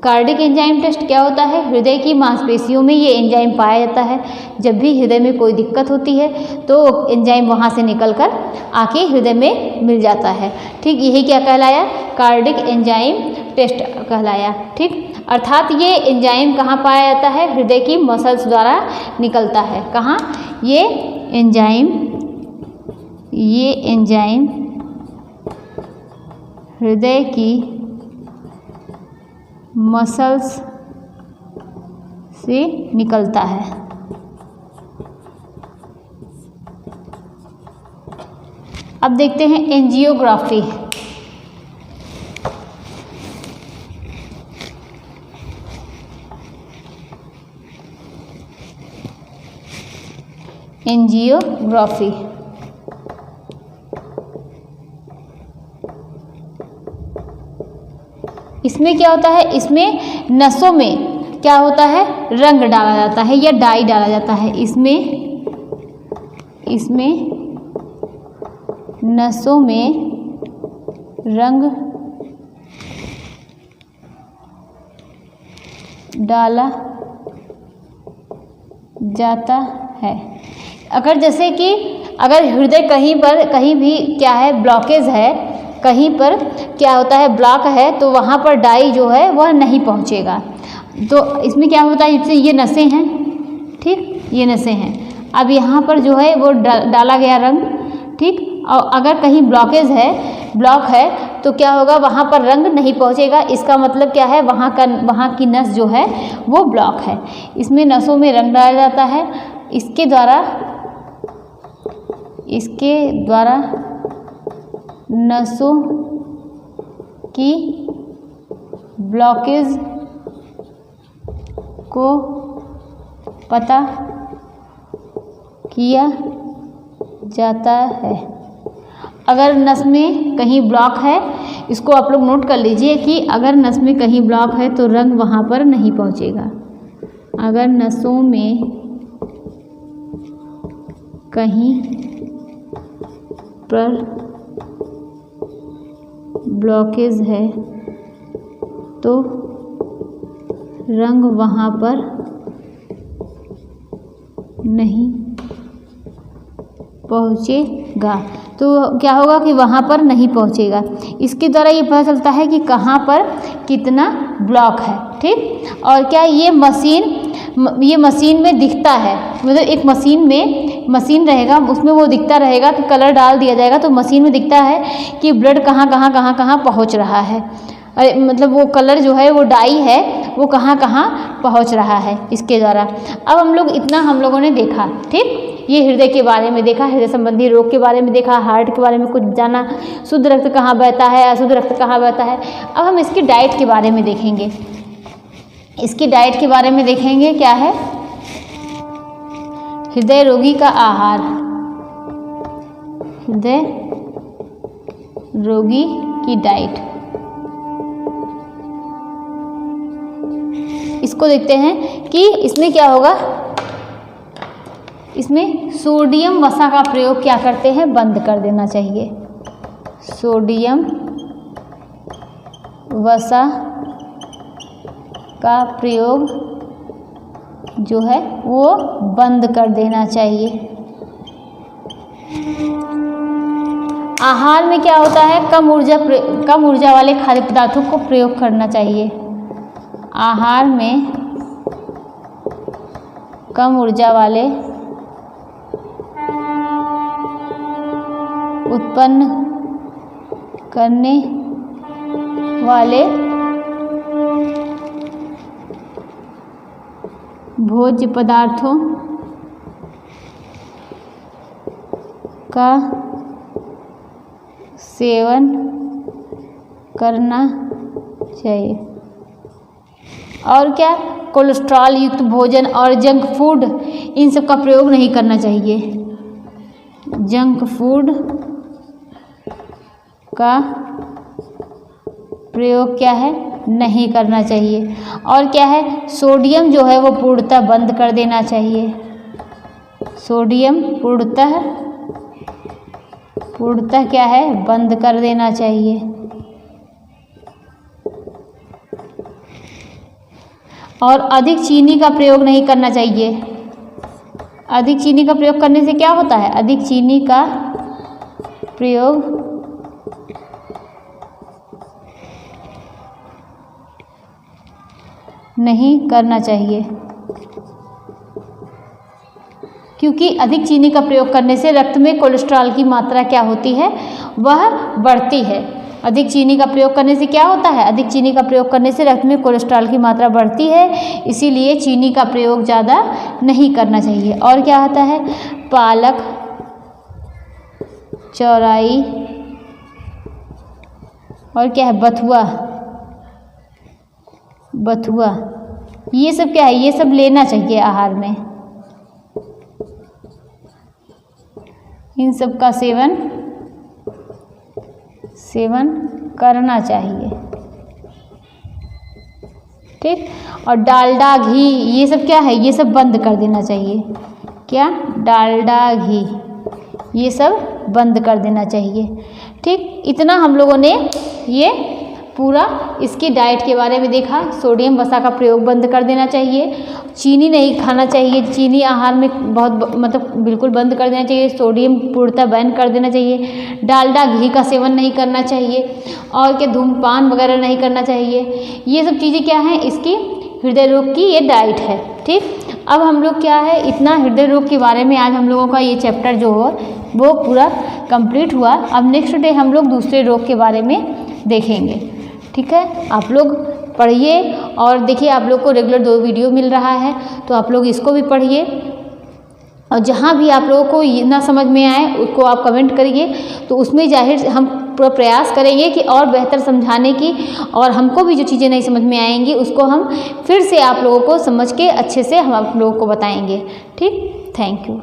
A: कार्डिक एंजाइम टेस्ट क्या होता है? हृदय की मांसपेशियों में ये एंजाइम पाया जाता है। जब भी हृदय में कोई दिक्कत होती है तो एंजाइम वहाँ से निकलकर आके हृदय में मिल जाता है। ठीक, यही क्या कहलाया? कार्डिक एंजाइम टेस्ट कहलाया। ठीक, अर्थात ये एंजाइम कहाँ पाया जाता है? हृदय की मसल्स द्वारा निकलता है। कहाँ? ये एंजाइम हृदय की मसल्स से निकलता है। अब देखते हैं एंजियोग्राफी। एंजियोग्राफी इसमें क्या होता है? इसमें नसों में क्या होता है? रंग डाला जाता है या डाई डाला जाता है। इसमें नसों में रंग डाला जाता है। अगर जैसे कि अगर हृदय कहीं भी क्या है? ब्लॉकेज है, कहीं पर क्या होता है? ब्लॉक है, तो वहाँ पर डाई जो है वह नहीं पहुँचेगा। तो इसमें क्या होता है? जैसे ये नसें हैं, ठीक, ये नसें हैं। अब यहाँ पर जो है वो डाला गया रंग, ठीक, और अगर कहीं ब्लॉक है तो क्या होगा? वहाँ पर रंग नहीं पहुँचेगा। इसका मतलब क्या है? वहाँ की नस जो है वो ब्लॉक है। इसमें नसों में रंग डाला जाता है। इसके द्वारा नसों की ब्लॉकेज को पता किया जाता है। अगर नस में कहीं ब्लॉक है, इसको आप लोग नोट कर लीजिए कि अगर नस में कहीं ब्लॉक है तो रंग वहाँ पर नहीं पहुँचेगा। अगर नसों में कहीं पर ब्लॉकेज है तो रंग वहाँ पर नहीं पहुँचेगा। तो क्या होगा कि वहाँ पर नहीं पहुँचेगा। इसके द्वारा ये पता चलता है कि कहाँ पर कितना ब्लॉक है। ठीक, और क्या ये मशीन में दिखता है, मतलब एक मशीन रहेगा, उसमें वो दिखता रहेगा कि कलर डाल दिया जाएगा तो मशीन में दिखता है कि ब्लड कहाँ पहुँच रहा है, मतलब वो कलर जो है, वो डाई है, वो कहाँ पहुँच रहा है इसके द्वारा। अब हम लोगों ने देखा। ठीक, ये हृदय के बारे में देखा, हृदय संबंधी रोग के बारे में देखा, हार्ट के बारे में कुछ जाना, शुद्ध रक्त कहाँ बहता है, अशुद्ध रक्त कहाँ बहता है। अब हम इसकी डाइट के बारे में देखेंगे। इसकी डाइट के बारे में देखेंगे क्या है, हृदय रोगी का आहार। हृदय रोगी की डाइट, इसको देखते हैं कि इसमें क्या होगा। इसमें सोडियम वसा का प्रयोग क्या करते हैं, बंद कर देना चाहिए। सोडियम वसा का प्रयोग जो है वो बंद कर देना चाहिए। आहार में क्या होता है, कम ऊर्जा वाले खाद्य पदार्थों को प्रयोग करना चाहिए। आहार में कम ऊर्जा वाले उत्पन्न करने वाले भोज्य पदार्थों का सेवन करना चाहिए। और क्या, कोलेस्ट्रॉल युक्त भोजन और जंक फूड, इन सब का प्रयोग नहीं करना चाहिए। जंक फूड का प्रयोग क्या है, नहीं करना चाहिए। और क्या है, सोडियम जो है वो पूर्णतः बंद कर देना चाहिए। सोडियम पूर्णतः क्या है, बंद कर देना चाहिए। और अधिक चीनी का प्रयोग नहीं करना चाहिए। अधिक चीनी का प्रयोग करने से क्या होता है, अधिक चीनी का प्रयोग नहीं करना चाहिए, क्योंकि अधिक चीनी का प्रयोग करने से रक्त में कोलेस्ट्रॉल की मात्रा क्या होती है, वह बढ़ती है। अधिक चीनी का प्रयोग करने से क्या होता है, अधिक चीनी का प्रयोग करने से रक्त में कोलेस्ट्रॉल की मात्रा बढ़ती है, इसीलिए चीनी का प्रयोग ज़्यादा नहीं करना चाहिए। और क्या होता है, पालक, चौराई और क्या है, बथुआ, ये सब क्या है, ये सब लेना चाहिए आहार में। इन सब का सेवन करना चाहिए। ठीक, और डालडा, घी, ये सब क्या है, ये सब बंद कर देना चाहिए। क्या, डालडा, घी, ये सब बंद कर देना चाहिए। ठीक, इतना हम लोगों ने ये पूरा इसकी डाइट के बारे में देखा। सोडियम वसा का प्रयोग बंद कर देना चाहिए, चीनी नहीं खाना चाहिए, चीनी आहार में बहुत मतलब बिल्कुल बंद कर देना चाहिए, सोडियम पूर्णतः बैन कर देना चाहिए, डालडा, घी का सेवन नहीं करना चाहिए, और क्या, धूम्रपान वगैरह नहीं करना चाहिए। ये सब चीज़ें क्या हैं, इसकी हृदय रोग की ये डाइट है। ठीक, अब हम लोग क्या है, इतना हृदय रोग के बारे में आज हम लोगों का ये चैप्टर जो हो वो पूरा कंप्लीट हुआ। अब नेक्स्ट डे हम लोग दूसरे रोग के बारे में देखेंगे। ठीक है, आप लोग पढ़िए और देखिए, आप लोग को रेगुलर 2 वीडियो मिल रहा है तो आप लोग इसको भी पढ़िए, और जहाँ भी आप लोगों को ये ना समझ में आए उसको आप कमेंट करिए, तो उसमें जाहिर हम पूरा प्रयास करेंगे कि और बेहतर समझाने की, और हमको भी जो चीज़ें नहीं समझ में आएंगी उसको हम फिर से आप लोगों को समझ के अच्छे से हम आप लोगों को बताएंगे। ठीक, थैंक यू।